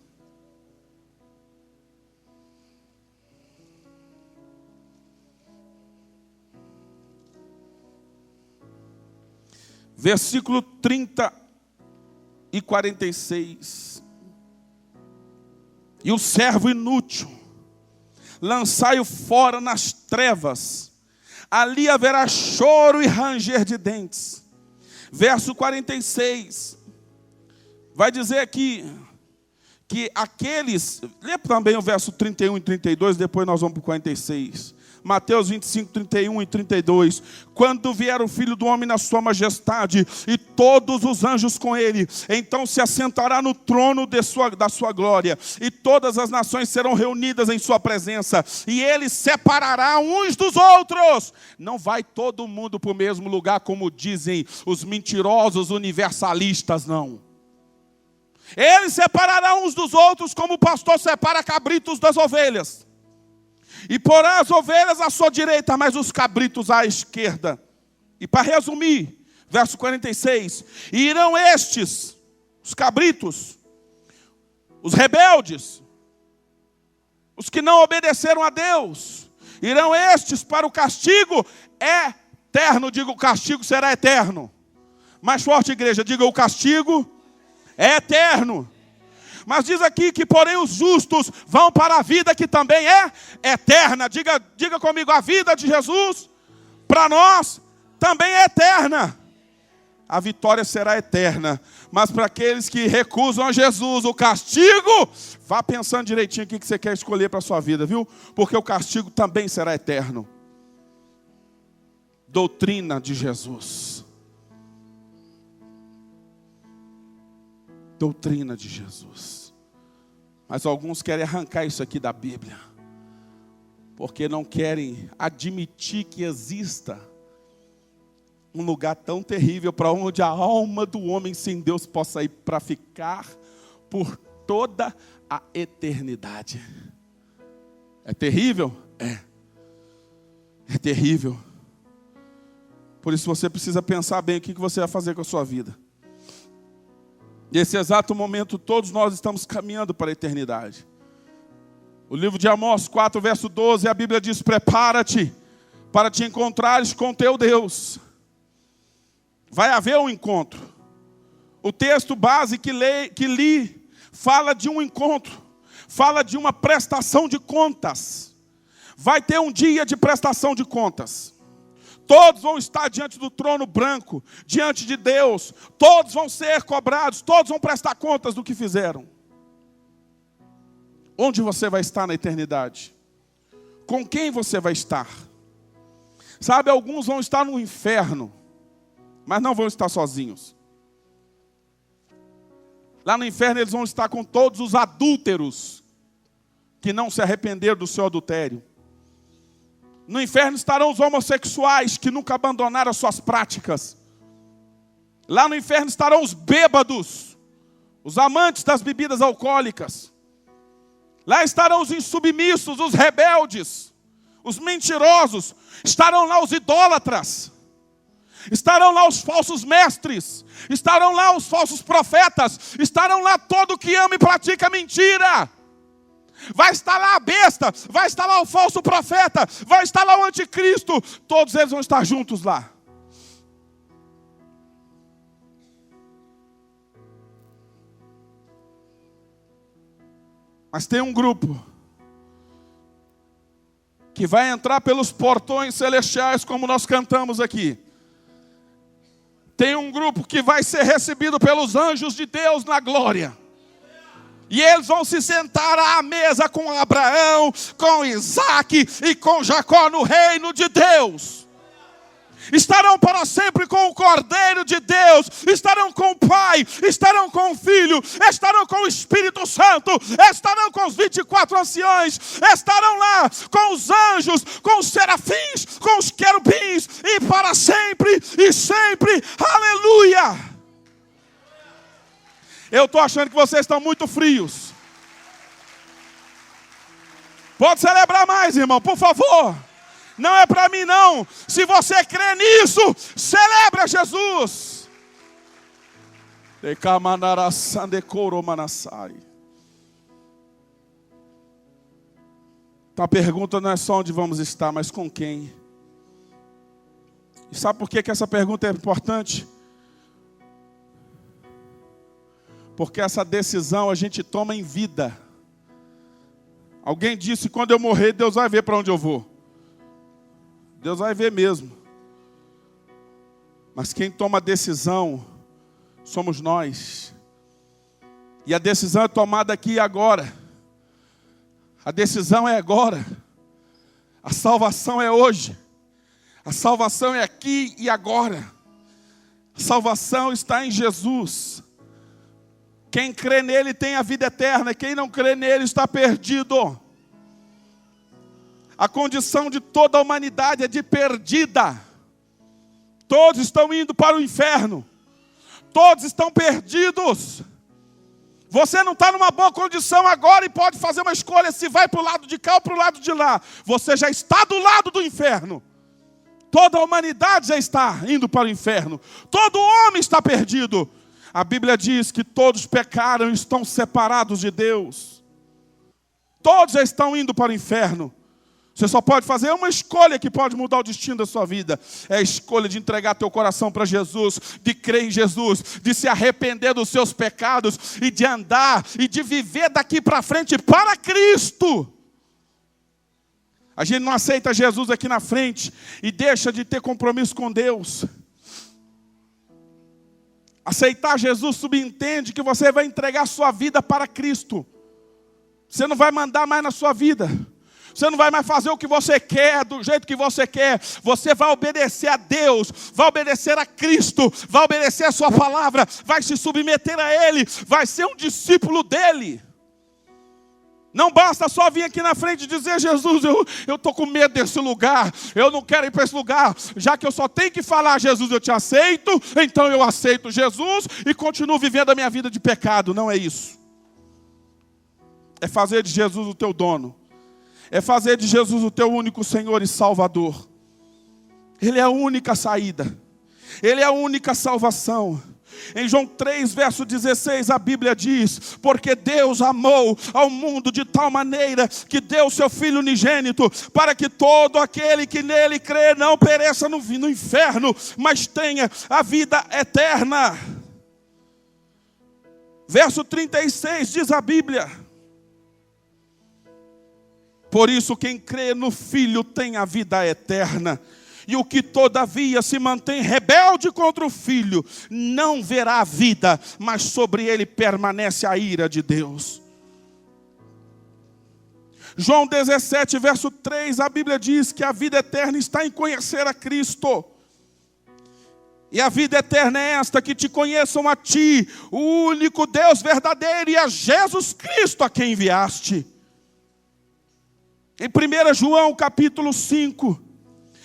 Versículo 30 e 46. E o servo inútil, lançai-o fora nas trevas, ali haverá choro e ranger de dentes. Verso 46, vai dizer aqui, que aqueles, lê também o verso 31 e 32, depois nós vamos para o 46. Mateus 25, 31 e 32. Quando vier o Filho do Homem na sua majestade, e todos os anjos com ele, então se assentará no trono da sua glória, e todas as nações serão reunidas em sua presença, e ele separará uns dos outros. Não vai todo mundo para o mesmo lugar, como dizem os mentirosos universalistas, não. Ele separará uns dos outros, como o pastor separa cabritos das ovelhas. E porá as ovelhas à sua direita, mas os cabritos à esquerda. E para resumir, verso 46. E irão estes, os cabritos, os rebeldes, os que não obedeceram a Deus, irão estes para o castigo eterno. Diga, o castigo será eterno. Mais forte, igreja, diga, o castigo é eterno. Mas diz aqui que, porém, os justos vão para a vida que também é eterna. Diga comigo, a vida de Jesus, para nós, também é eterna. A vitória será eterna. Mas para aqueles que recusam a Jesus, o castigo, vá pensando direitinho o que você quer escolher para a sua vida, viu? Porque o castigo também será eterno. Doutrina de Jesus. Doutrina de Jesus. Mas alguns querem arrancar isso aqui da Bíblia, porque não querem admitir que exista um lugar tão terrível para onde a alma do homem sem Deus possa ir para ficar por toda a eternidade. É terrível? É terrível. Por isso você precisa pensar bem o que você vai fazer com a sua vida. Nesse exato momento, todos nós estamos caminhando para a eternidade. O livro de Amós 4, verso 12, a Bíblia diz: prepara-te para te encontrares com teu Deus. Vai haver um encontro. O texto base que li fala de um encontro, fala de uma prestação de contas. Vai ter um dia de prestação de contas. Todos vão estar diante do trono branco, diante de Deus. Todos vão ser cobrados, todos vão prestar contas do que fizeram. Onde você vai estar na eternidade? Com quem você vai estar? Sabe, alguns vão estar no inferno, mas não vão estar sozinhos. Lá no inferno eles vão estar com todos os adúlteros que não se arrependeram do seu adultério. No inferno estarão os homossexuais que nunca abandonaram as suas práticas. Lá no inferno estarão os bêbados, os amantes das bebidas alcoólicas. Lá estarão os insubmissos, os rebeldes, os mentirosos. Estarão lá os idólatras. Estarão lá os falsos mestres. Estarão lá os falsos profetas. Estarão lá todo que ama e pratica mentira. Vai estar lá a besta, vai estar lá o falso profeta, vai estar lá o anticristo. Todos eles vão estar juntos lá. Mas tem um grupo que vai entrar pelos portões celestiais, como nós cantamos aqui. Tem um grupo que vai ser recebido pelos anjos de Deus na glória. E eles vão se sentar à mesa com Abraão, com Isaac e com Jacó no reino de Deus. Estarão para sempre com o Cordeiro de Deus, estarão com o Pai, estarão com o Filho, estarão com o Espírito Santo, estarão com os 24 anciões, estarão lá com os anjos, com os serafins, com os querubins, e para sempre e sempre, aleluia! Eu estou achando que vocês estão muito frios. Pode celebrar mais, irmão, por favor. Não é para mim não. Se você crê nisso, celebra Jesus. Então a pergunta não é só onde vamos estar, mas com quem. E sabe por que essa pergunta é importante? Porque essa decisão a gente toma em vida. Alguém disse, quando eu morrer, Deus vai ver para onde eu vou. Deus vai ver mesmo. Mas quem toma a decisão somos nós. E a decisão é tomada aqui e agora. A decisão é agora. A salvação é hoje. A salvação é aqui e agora. A salvação está em Jesus. Quem crê nele tem a vida eterna. Quem não crê nele está perdido. A condição de toda a humanidade é de perdida. Todos estão indo para o inferno. Todos estão perdidos. Você não está numa boa condição agora e pode fazer uma escolha se vai para o lado de cá ou para o lado de lá. Você já está do lado do inferno. Toda a humanidade já está indo para o inferno. Todo homem está perdido. A Bíblia diz que todos pecaram e estão separados de Deus. Todos já estão indo para o inferno. Você só pode fazer uma escolha que pode mudar o destino da sua vida. É a escolha de entregar teu coração para Jesus, de crer em Jesus, de se arrepender dos seus pecados e de andar e de viver daqui para frente para Cristo. A gente não aceita Jesus aqui na frente e deixa de ter compromisso com Deus. Aceitar Jesus subentende que você vai entregar sua vida para Cristo. Você não vai mandar mais na sua vida. Você não vai mais fazer o que você quer, do jeito que você quer. Você vai obedecer a Deus, vai obedecer a Cristo, vai obedecer a sua palavra, vai se submeter a Ele, vai ser um discípulo dEle. Não basta só vir aqui na frente e dizer, Jesus, eu estou com medo desse lugar, eu não quero ir para esse lugar, já que eu só tenho que falar, Jesus, eu te aceito, então eu aceito Jesus e continuo vivendo a minha vida de pecado. Não é isso. É fazer de Jesus o teu dono. É fazer de Jesus o teu único Senhor e Salvador. Ele é a única saída. Ele é a única salvação. Em João 3, verso 16, a Bíblia diz, porque Deus amou ao mundo de tal maneira que deu o seu Filho unigênito, para que todo aquele que nele crê não pereça no inferno, mas tenha a vida eterna. Verso 36 diz a Bíblia, por isso quem crê no Filho tem a vida eterna. E o que todavia se mantém rebelde contra o Filho, não verá a vida, mas sobre ele permanece a ira de Deus. João 17, verso 3, a Bíblia diz que a vida eterna está em conhecer a Cristo. E a vida eterna é esta, que te conheçam a ti, o único Deus verdadeiro, e a Jesus Cristo a quem enviaste. Em 1 João capítulo 5,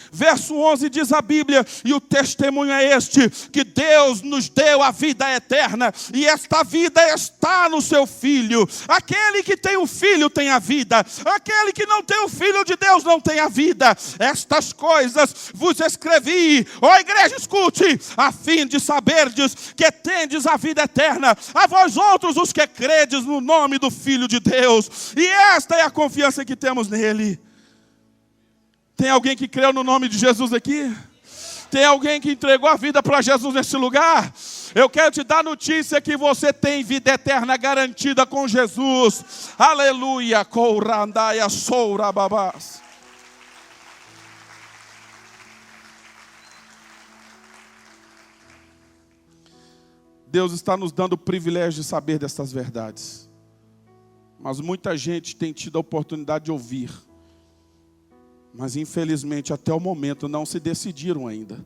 verso 11 diz a Bíblia, e o testemunho é este, que Deus nos deu a vida eterna, e esta vida está no seu Filho. Aquele que tem o Filho tem a vida, aquele que não tem o Filho de Deus não tem a vida. Estas coisas vos escrevi, ó igreja, escute, a fim de saberdes que tendes a vida eterna, a vós outros os que credes no nome do Filho de Deus. E esta é a confiança que temos nele. Tem alguém que creu no nome de Jesus aqui? Tem alguém que entregou a vida para Jesus nesse lugar? Eu quero te dar notícia que você tem vida eterna garantida com Jesus. Aleluia. Courandaia soura babás. Deus está nos dando o privilégio de saber dessas verdades. Mas muita gente tem tido a oportunidade de ouvir. Mas infelizmente até o momento não se decidiram ainda.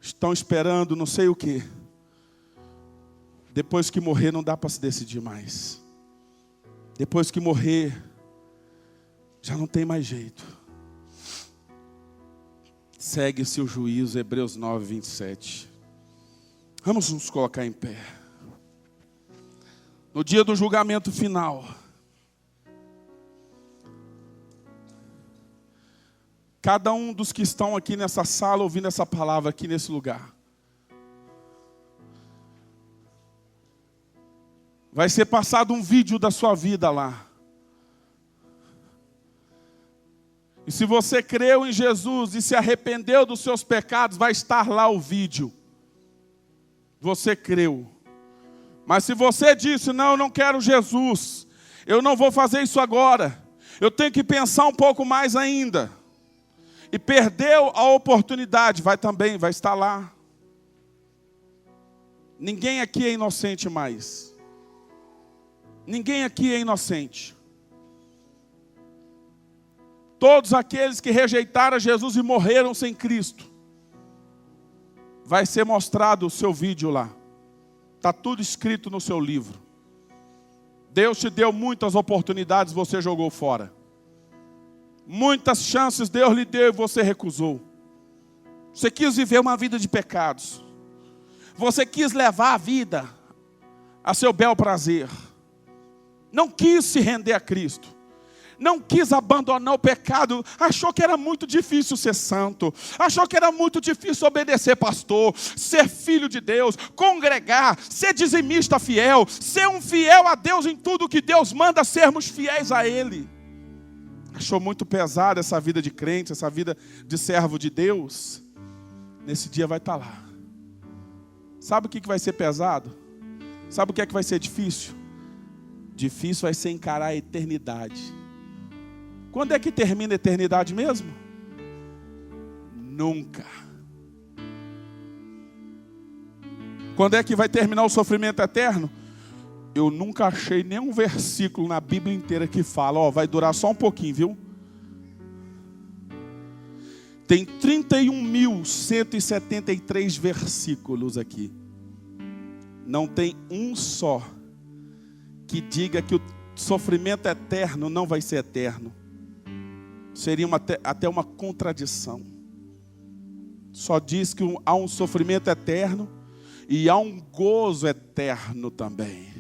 Estão esperando não sei o quê. Depois que morrer não dá para se decidir mais. Depois que morrer, já não tem mais jeito. Segue-se o juízo, Hebreus 9, 27. Vamos nos colocar em pé. No dia do julgamento final, cada um dos que estão aqui nessa sala, ouvindo essa palavra aqui nesse lugar, vai ser passado um vídeo da sua vida lá. E se você creu em Jesus e se arrependeu dos seus pecados, vai estar lá o vídeo. Você creu. Mas se você disse, não, eu não quero Jesus, eu não vou fazer isso agora, eu tenho que pensar um pouco mais ainda, e perdeu a oportunidade, vai estar lá. Ninguém aqui é inocente mais. Ninguém aqui é inocente. Todos aqueles que rejeitaram Jesus e morreram sem Cristo, vai ser mostrado o seu vídeo lá. Está tudo escrito no seu livro. Deus te deu muitas oportunidades, você jogou fora. Muitas chances Deus lhe deu e você recusou. Você quis viver uma vida de pecados. Você quis levar a vida a seu bel prazer. Não quis se render a Cristo. Não quis abandonar o pecado, achou que era muito difícil ser santo, achou que era muito difícil obedecer pastor, ser filho de Deus, congregar, ser dizimista fiel, ser um fiel a Deus em tudo que Deus manda, sermos fiéis a Ele. Achou muito pesada essa vida de crente, essa vida de servo de Deus. Nesse dia vai estar lá. Sabe o que vai ser pesado? Sabe o que é que vai ser difícil? Difícil vai ser encarar a eternidade. Quando é que termina a eternidade mesmo? Nunca. Quando é que vai terminar o sofrimento eterno? Eu nunca achei nenhum versículo na Bíblia inteira que fala, vai durar só um pouquinho, viu? Tem 31.173 versículos aqui. Não tem um só que diga que o sofrimento eterno não vai ser eterno. Seria até uma contradição. Só diz que há um sofrimento eterno e há um gozo eterno também.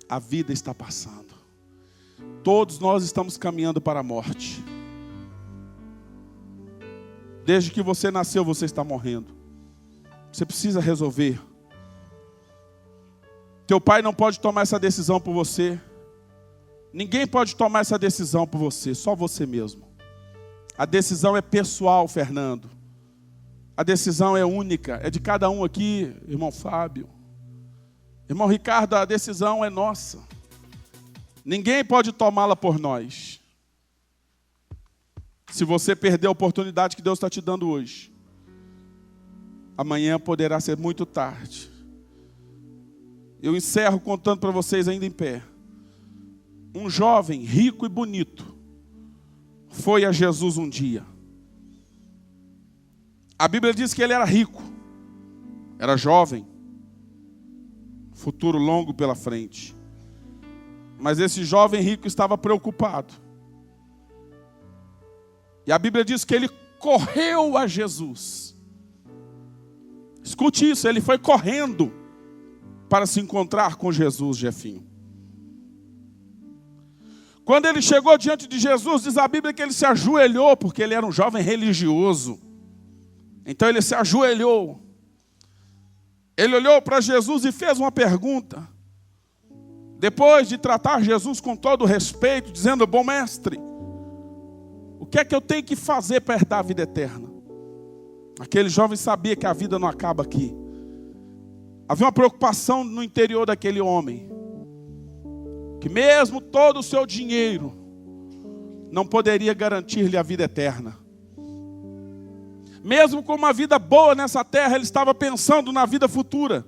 A vida está passando. Todos nós estamos caminhando para a morte. Desde que você nasceu, você está morrendo. Você precisa resolver. Teu pai não pode tomar essa decisão por você. Ninguém pode tomar essa decisão por você, só você mesmo. A decisão é pessoal, Fernando. A decisão é única, é de cada um aqui, irmão Fábio. Irmão Ricardo, a decisão é nossa. Ninguém pode tomá-la por nós. Se você perder a oportunidade que Deus está te dando hoje, amanhã poderá ser muito tarde. Eu encerro contando para vocês ainda em pé. Um jovem rico e bonito foi a Jesus um dia. A Bíblia diz que ele era rico, era jovem, futuro longo pela frente. Mas esse jovem rico estava preocupado. E a Bíblia diz que ele correu a Jesus. Escute isso, ele foi correndo para se encontrar com Jesus, Jefinho. Quando ele chegou diante de Jesus, diz a Bíblia que ele se ajoelhou, porque ele era um jovem religioso. Então ele se ajoelhou. Ele olhou para Jesus e fez uma pergunta. Depois de tratar Jesus com todo respeito, dizendo, bom mestre, o que é que eu tenho que fazer para herdar a vida eterna? Aquele jovem sabia que a vida não acaba aqui. Havia uma preocupação no interior daquele homem. Que mesmo todo o seu dinheiro não poderia garantir-lhe a vida eterna. Mesmo com uma vida boa nessa terra, ele estava pensando na vida futura.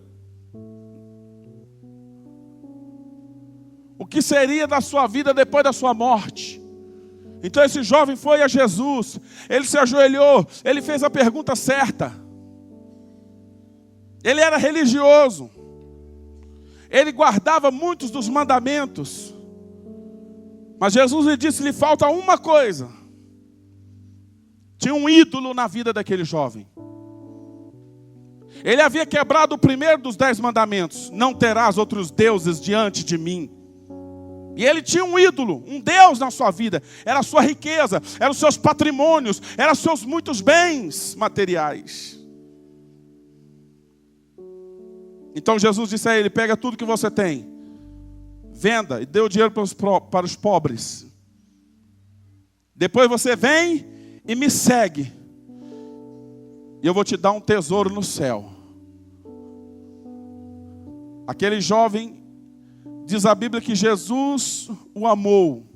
O que seria da sua vida depois da sua morte? Então esse jovem foi a Jesus, ele se ajoelhou, ele fez a pergunta certa. Ele era religioso, ele guardava muitos dos mandamentos, mas Jesus lhe disse, lhe falta uma coisa. Tinha um ídolo na vida daquele jovem. Ele havia quebrado o primeiro dos 10 mandamentos, não terás outros deuses diante de mim. E ele tinha um ídolo, um Deus na sua vida. Era a sua riqueza, eram os seus patrimônios, eram os seus muitos bens materiais. Então Jesus disse a ele, pega tudo que você tem, venda e dê o dinheiro para os pobres. Depois você vem e me segue. E eu vou te dar um tesouro no céu. Aquele jovem, diz a Bíblia que Jesus o amou.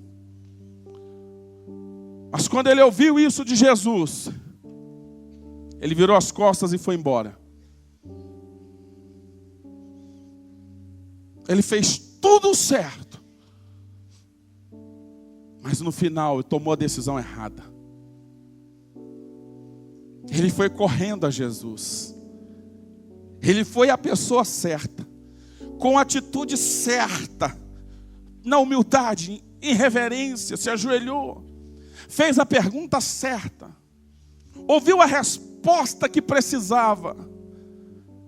Mas quando ele ouviu isso de Jesus, ele virou as costas e foi embora. Ele fez tudo certo. Mas no final ele tomou a decisão errada. Ele foi correndo a Jesus. Ele foi a pessoa certa, com a atitude certa, na humildade, em reverência, se ajoelhou, fez a pergunta certa, ouviu a resposta que precisava,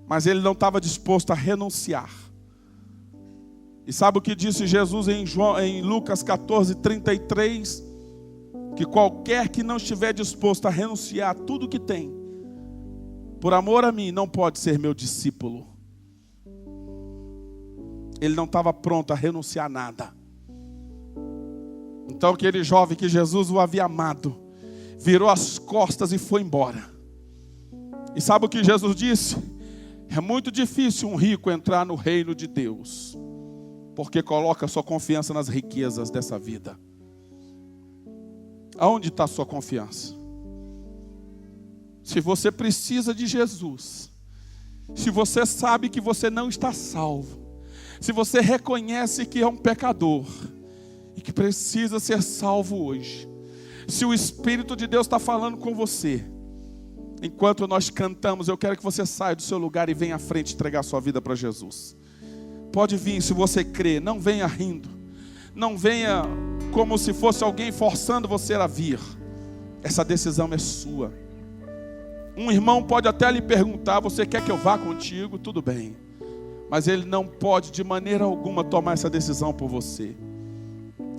mas ele não estava disposto a renunciar. E sabe o que disse Jesus em Lucas 14:33? Que qualquer que não estiver disposto a renunciar a tudo que tem, por amor a mim, não pode ser meu discípulo. Ele não estava pronto a renunciar a nada. Então aquele jovem que Jesus o havia amado, virou as costas e foi embora. E sabe o que Jesus disse? É muito difícil um rico entrar no reino de Deus, porque coloca sua confiança nas riquezas dessa vida. Aonde está a sua confiança? Se você precisa de Jesus, se você sabe que você não está salvo, se você reconhece que é um pecador e que precisa ser salvo hoje, se o Espírito de Deus está falando com você, enquanto nós cantamos, eu quero que você saia do seu lugar e venha à frente entregar sua vida para Jesus. Pode vir se você crê, não venha rindo, não venha como se fosse alguém forçando você a vir. Essa decisão é sua. Um irmão pode até lhe perguntar, você quer que eu vá contigo? Tudo bem, mas ele não pode de maneira alguma tomar essa decisão por você.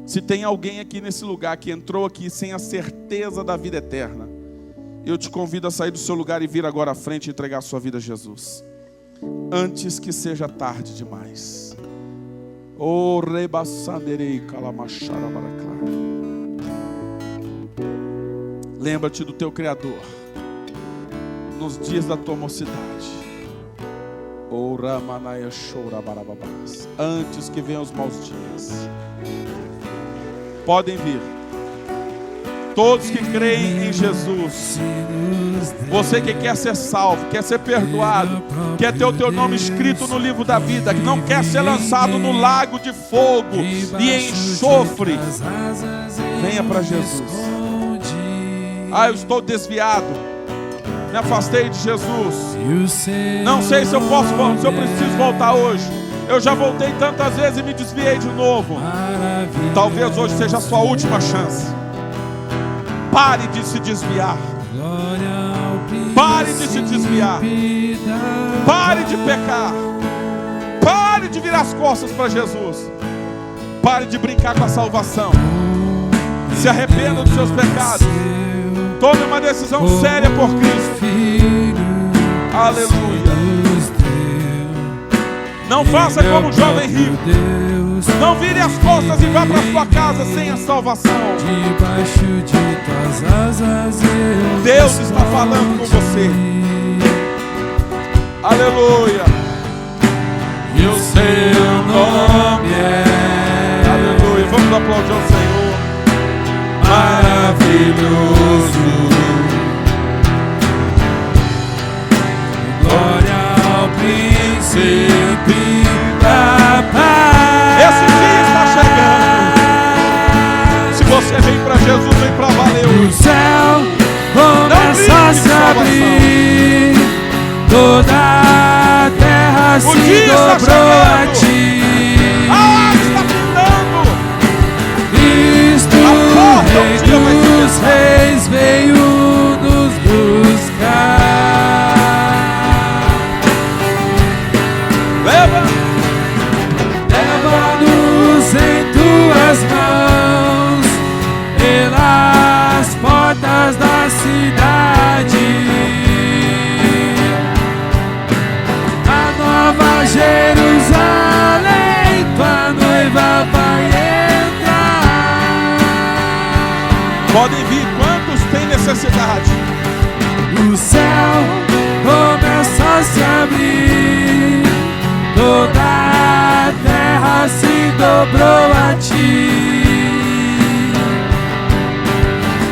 Se tem alguém aqui nesse lugar que entrou aqui sem a certeza da vida eterna, eu te convido a sair do seu lugar e vir agora à frente e entregar a sua vida a Jesus, antes que seja tarde demais. Oh, rebassanderei calamachara baracá. Lembra-te do teu Criador nos dias da tua mocidade. Oh, ramanaya chora barababás. Antes que venham os maus dias. Podem vir. Todos que creem em Jesus. Você que quer ser salvo, quer ser perdoado, quer ter o teu nome escrito no livro da vida, que não quer ser lançado no lago de fogo e enxofre, venha para Jesus. Eu estou desviado, me afastei de Jesus, não sei se eu preciso voltar hoje. Eu já voltei tantas vezes e me desviei de novo. Talvez hoje seja a sua última chance. Pare de se desviar. Pare de se desviar. Pare de pecar. Pare de virar as costas para Jesus. Pare de brincar com a salvação. Se arrependa dos seus pecados. Tome uma decisão séria por Cristo. Aleluia. Não faça como o jovem rico. Não vire as costas e vá para sua casa sem a salvação. Deus está falando com você. Aleluia. E o seu nome é. Aleluia. Vamos aplaudir ao Senhor. Maravilhoso. sempre da paz. Esse dia está chegando. Se você vem para Jesus, vem para valer. O céu começa a se abrir, toda a terra se dobrou a ti. Está pintando. Cristo, Rei dos Reis, veio nos buscar. Leva-nos em tuas mãos, pelas portas da cidade. A nova Jerusalém, tua noiva vai entrar. Podem vir quantos têm necessidade. O céu começa a se abrir, toda a terra se dobrou a ti.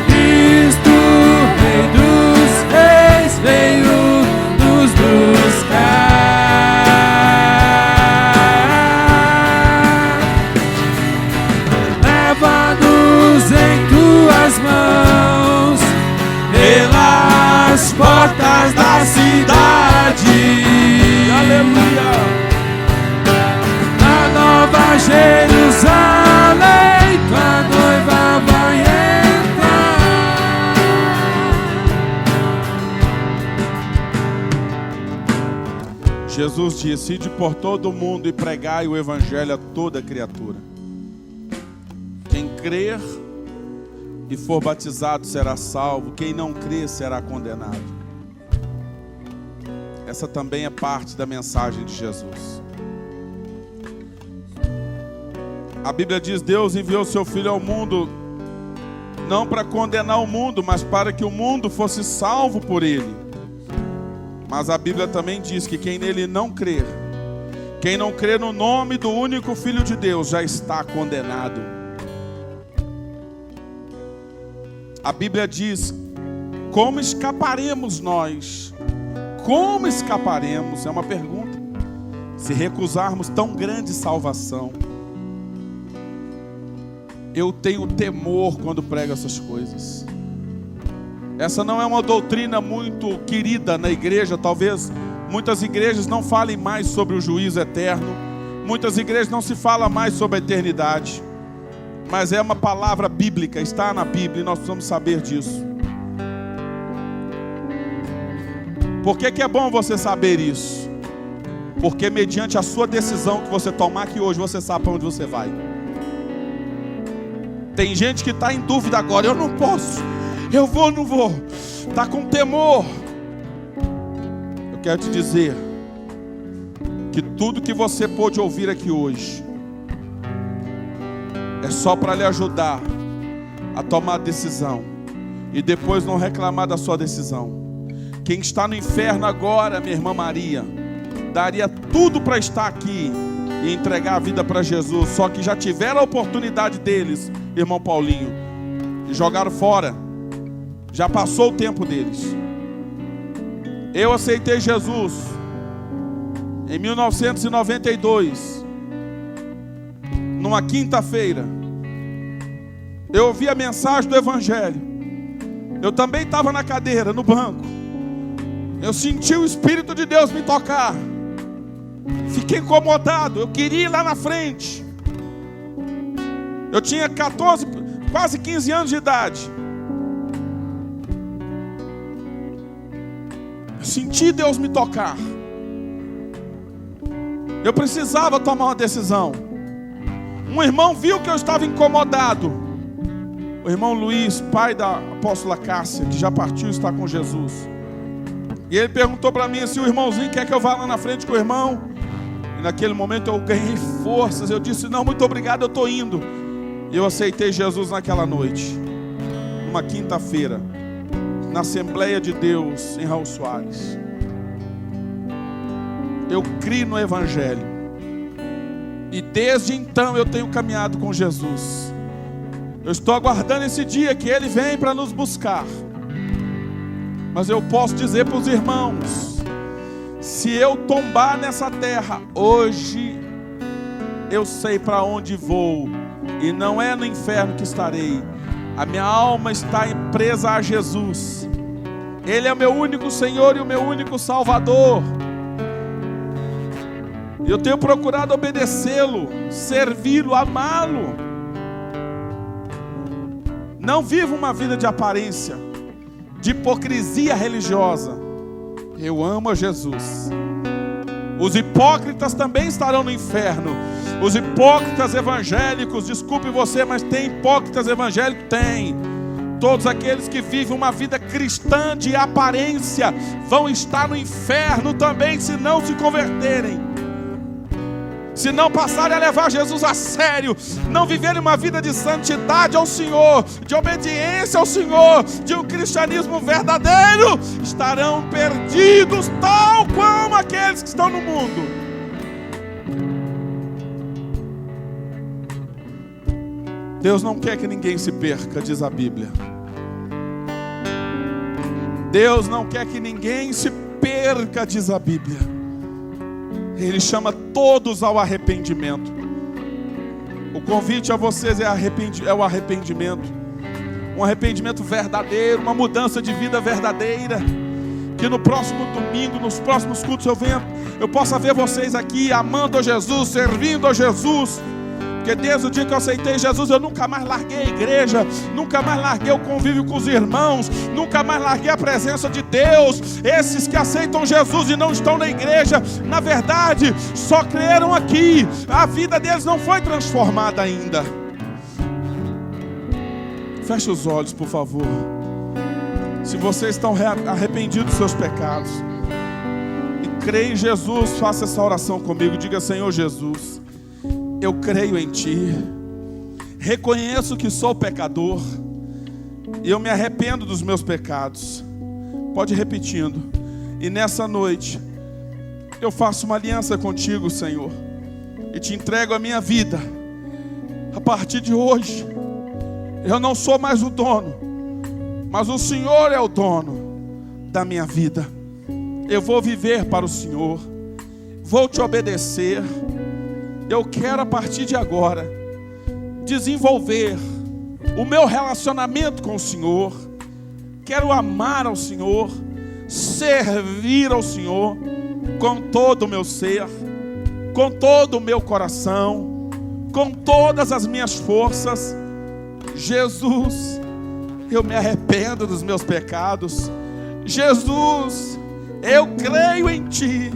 Cristo, Rei dos Reis, veio nos buscar. Leva-nos em tuas mãos, pelas portas da cidade. Aleluia. A nova Jerusalém, tua noiva vai entrar. Jesus disse: ide por todo o mundo e pregai o evangelho a toda criatura. Quem crer e for batizado será salvo, quem não crer será condenado. Essa também é parte da mensagem de Jesus. A Bíblia diz: Deus enviou seu Filho ao mundo não para condenar o mundo, mas para que o mundo fosse salvo por ele. Mas a Bíblia também diz que quem nele não crer, quem não crer no nome do único Filho de Deus, já está condenado. A Bíblia diz: como escaparemos nós? Como escaparemos? É uma pergunta. Se recusarmos tão grande salvação. Eu tenho temor quando prego essas coisas. Essa não é uma doutrina muito querida na igreja. Talvez muitas igrejas não falem mais sobre o juízo eterno. Muitas igrejas não se fala mais sobre a eternidade. Mas é uma palavra bíblica, está na Bíblia e nós precisamos saber disso. Por que é bom você saber isso? Porque mediante a sua decisão que você tomar aqui hoje, você sabe para onde você vai. Tem gente que está em dúvida agora: eu não posso, eu vou ou não vou, está com temor. Eu quero te dizer que tudo que você pôde ouvir aqui hoje é só para lhe ajudar a tomar a decisão e depois não reclamar da sua decisão. Quem está no inferno agora, minha irmã Maria, daria tudo para estar aqui e entregar a vida para Jesus, só que já tiveram a oportunidade deles, irmão Paulinho, e jogaram fora. Já passou o tempo deles. Eu aceitei Jesus em 1992, numa quinta-feira. Eu ouvi a mensagem do Evangelho. Eu também estava na cadeira, no banco. Eu senti o Espírito de Deus me tocar. Fiquei incomodado, eu queria ir lá na frente. Eu tinha 14, quase 15 anos de idade. Eu senti Deus me tocar. Eu precisava tomar uma decisão. Um irmão viu que eu estava incomodado. O irmão Luiz, pai da apóstola Cássia, que já partiu e está com Jesus. E ele perguntou para mim se o irmãozinho quer que eu vá lá na frente com o irmão. E naquele momento eu ganhei forças. Eu disse: não, muito obrigado, eu estou indo. E eu aceitei Jesus naquela noite, numa quinta-feira, na Assembleia de Deus, em Raul Soares. Eu criei no Evangelho. E desde então eu tenho caminhado com Jesus. Eu estou aguardando esse dia que Ele vem para nos buscar. Mas eu posso dizer para os irmãos: Se eu tombar nessa terra, hoje eu sei para onde vou, e não é no inferno que estarei. A minha alma está presa a Jesus. Ele é o meu único Senhor e o meu único Salvador. Eu tenho procurado obedecê-lo, servi-lo, amá-lo. Não vivo uma vida de aparência, de hipocrisia religiosa. Eu amo a Jesus. Os hipócritas também estarão no inferno. Os hipócritas evangélicos, desculpe você, mas tem hipócritas evangélicos? Tem. Todos aqueles que vivem uma vida cristã de aparência vão estar no inferno também, se não se converterem, se não passarem a levar Jesus a sério, não viverem uma vida de santidade ao Senhor, de obediência ao Senhor, de um cristianismo verdadeiro, estarão perdidos, tal como aqueles que estão no mundo. Deus não quer que ninguém se perca, diz a Bíblia. Deus não quer que ninguém se perca, diz a Bíblia. Ele chama todos ao arrependimento. O convite a vocês é o arrependimento. Um arrependimento verdadeiro, uma mudança de vida verdadeira. Que no próximo domingo, nos próximos cultos eu possa ver vocês aqui amando a Jesus, servindo a Jesus. Porque desde o dia que eu aceitei Jesus, eu nunca mais larguei a igreja, nunca mais larguei o convívio com os irmãos, nunca mais larguei a presença de Deus. Esses que aceitam Jesus e não estão na igreja, na verdade, só creram aqui. A vida deles não foi transformada ainda. Feche os olhos, por favor. Se vocês estão arrependidos dos seus pecados e creem em Jesus, faça essa oração comigo. Diga: Senhor Jesus, eu creio em Ti, reconheço que sou pecador e eu me arrependo dos meus pecados. Pode ir repetindo. E nessa noite eu faço uma aliança contigo, Senhor, e te entrego a minha vida. A partir de hoje eu não sou mais o dono, mas o Senhor é o dono da minha vida. Eu vou viver para o Senhor, vou te obedecer. Eu quero a partir de agora desenvolver o meu relacionamento com o Senhor. Quero amar ao Senhor, servir ao Senhor com todo o meu ser, com todo o meu coração, com todas as minhas forças. Jesus, eu me arrependo dos meus pecados. Jesus, eu creio em Ti.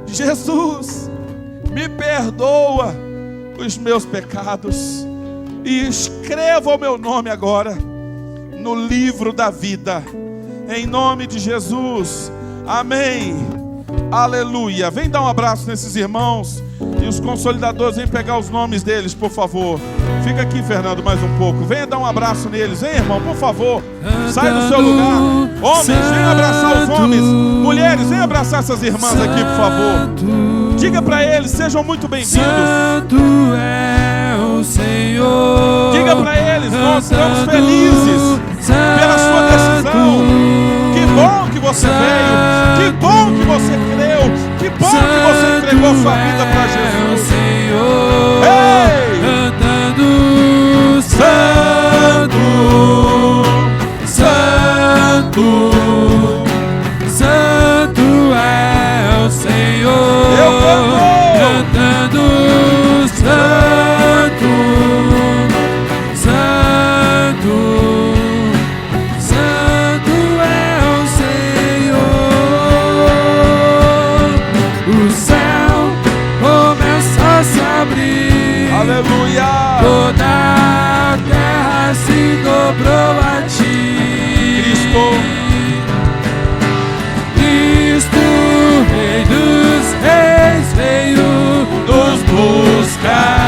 Jesus, me perdoa os meus pecados e escreva o meu nome agora no livro da vida, em nome de Jesus, amém, aleluia. Vem dar um abraço nesses irmãos, e os consolidadores, vem pegar os nomes deles, por favor. Fica aqui, Fernando, mais um pouco. Venha dar um abraço neles, vem, irmão, por favor. Sai do seu lugar. Homens, venham abraçar os homens. Mulheres, venham abraçar essas irmãs aqui, por favor. Diga para eles: sejam muito bem-vindos. Santo é o Senhor. Diga para eles: nós estamos felizes pela sua decisão. Que bom que você veio. Que bom que você creu. Que bom que você entregou sua vida para Jesus. Ei! Cantando Santo, Santo, Santo é o Senhor. Eu canto. Cantando Santo, Santo, Santo é o Senhor. O céu começa a se abrir. Aleluia. Toda a terra se dobrou a Ti. Cristo, Rei dos Reis, veio nos buscar.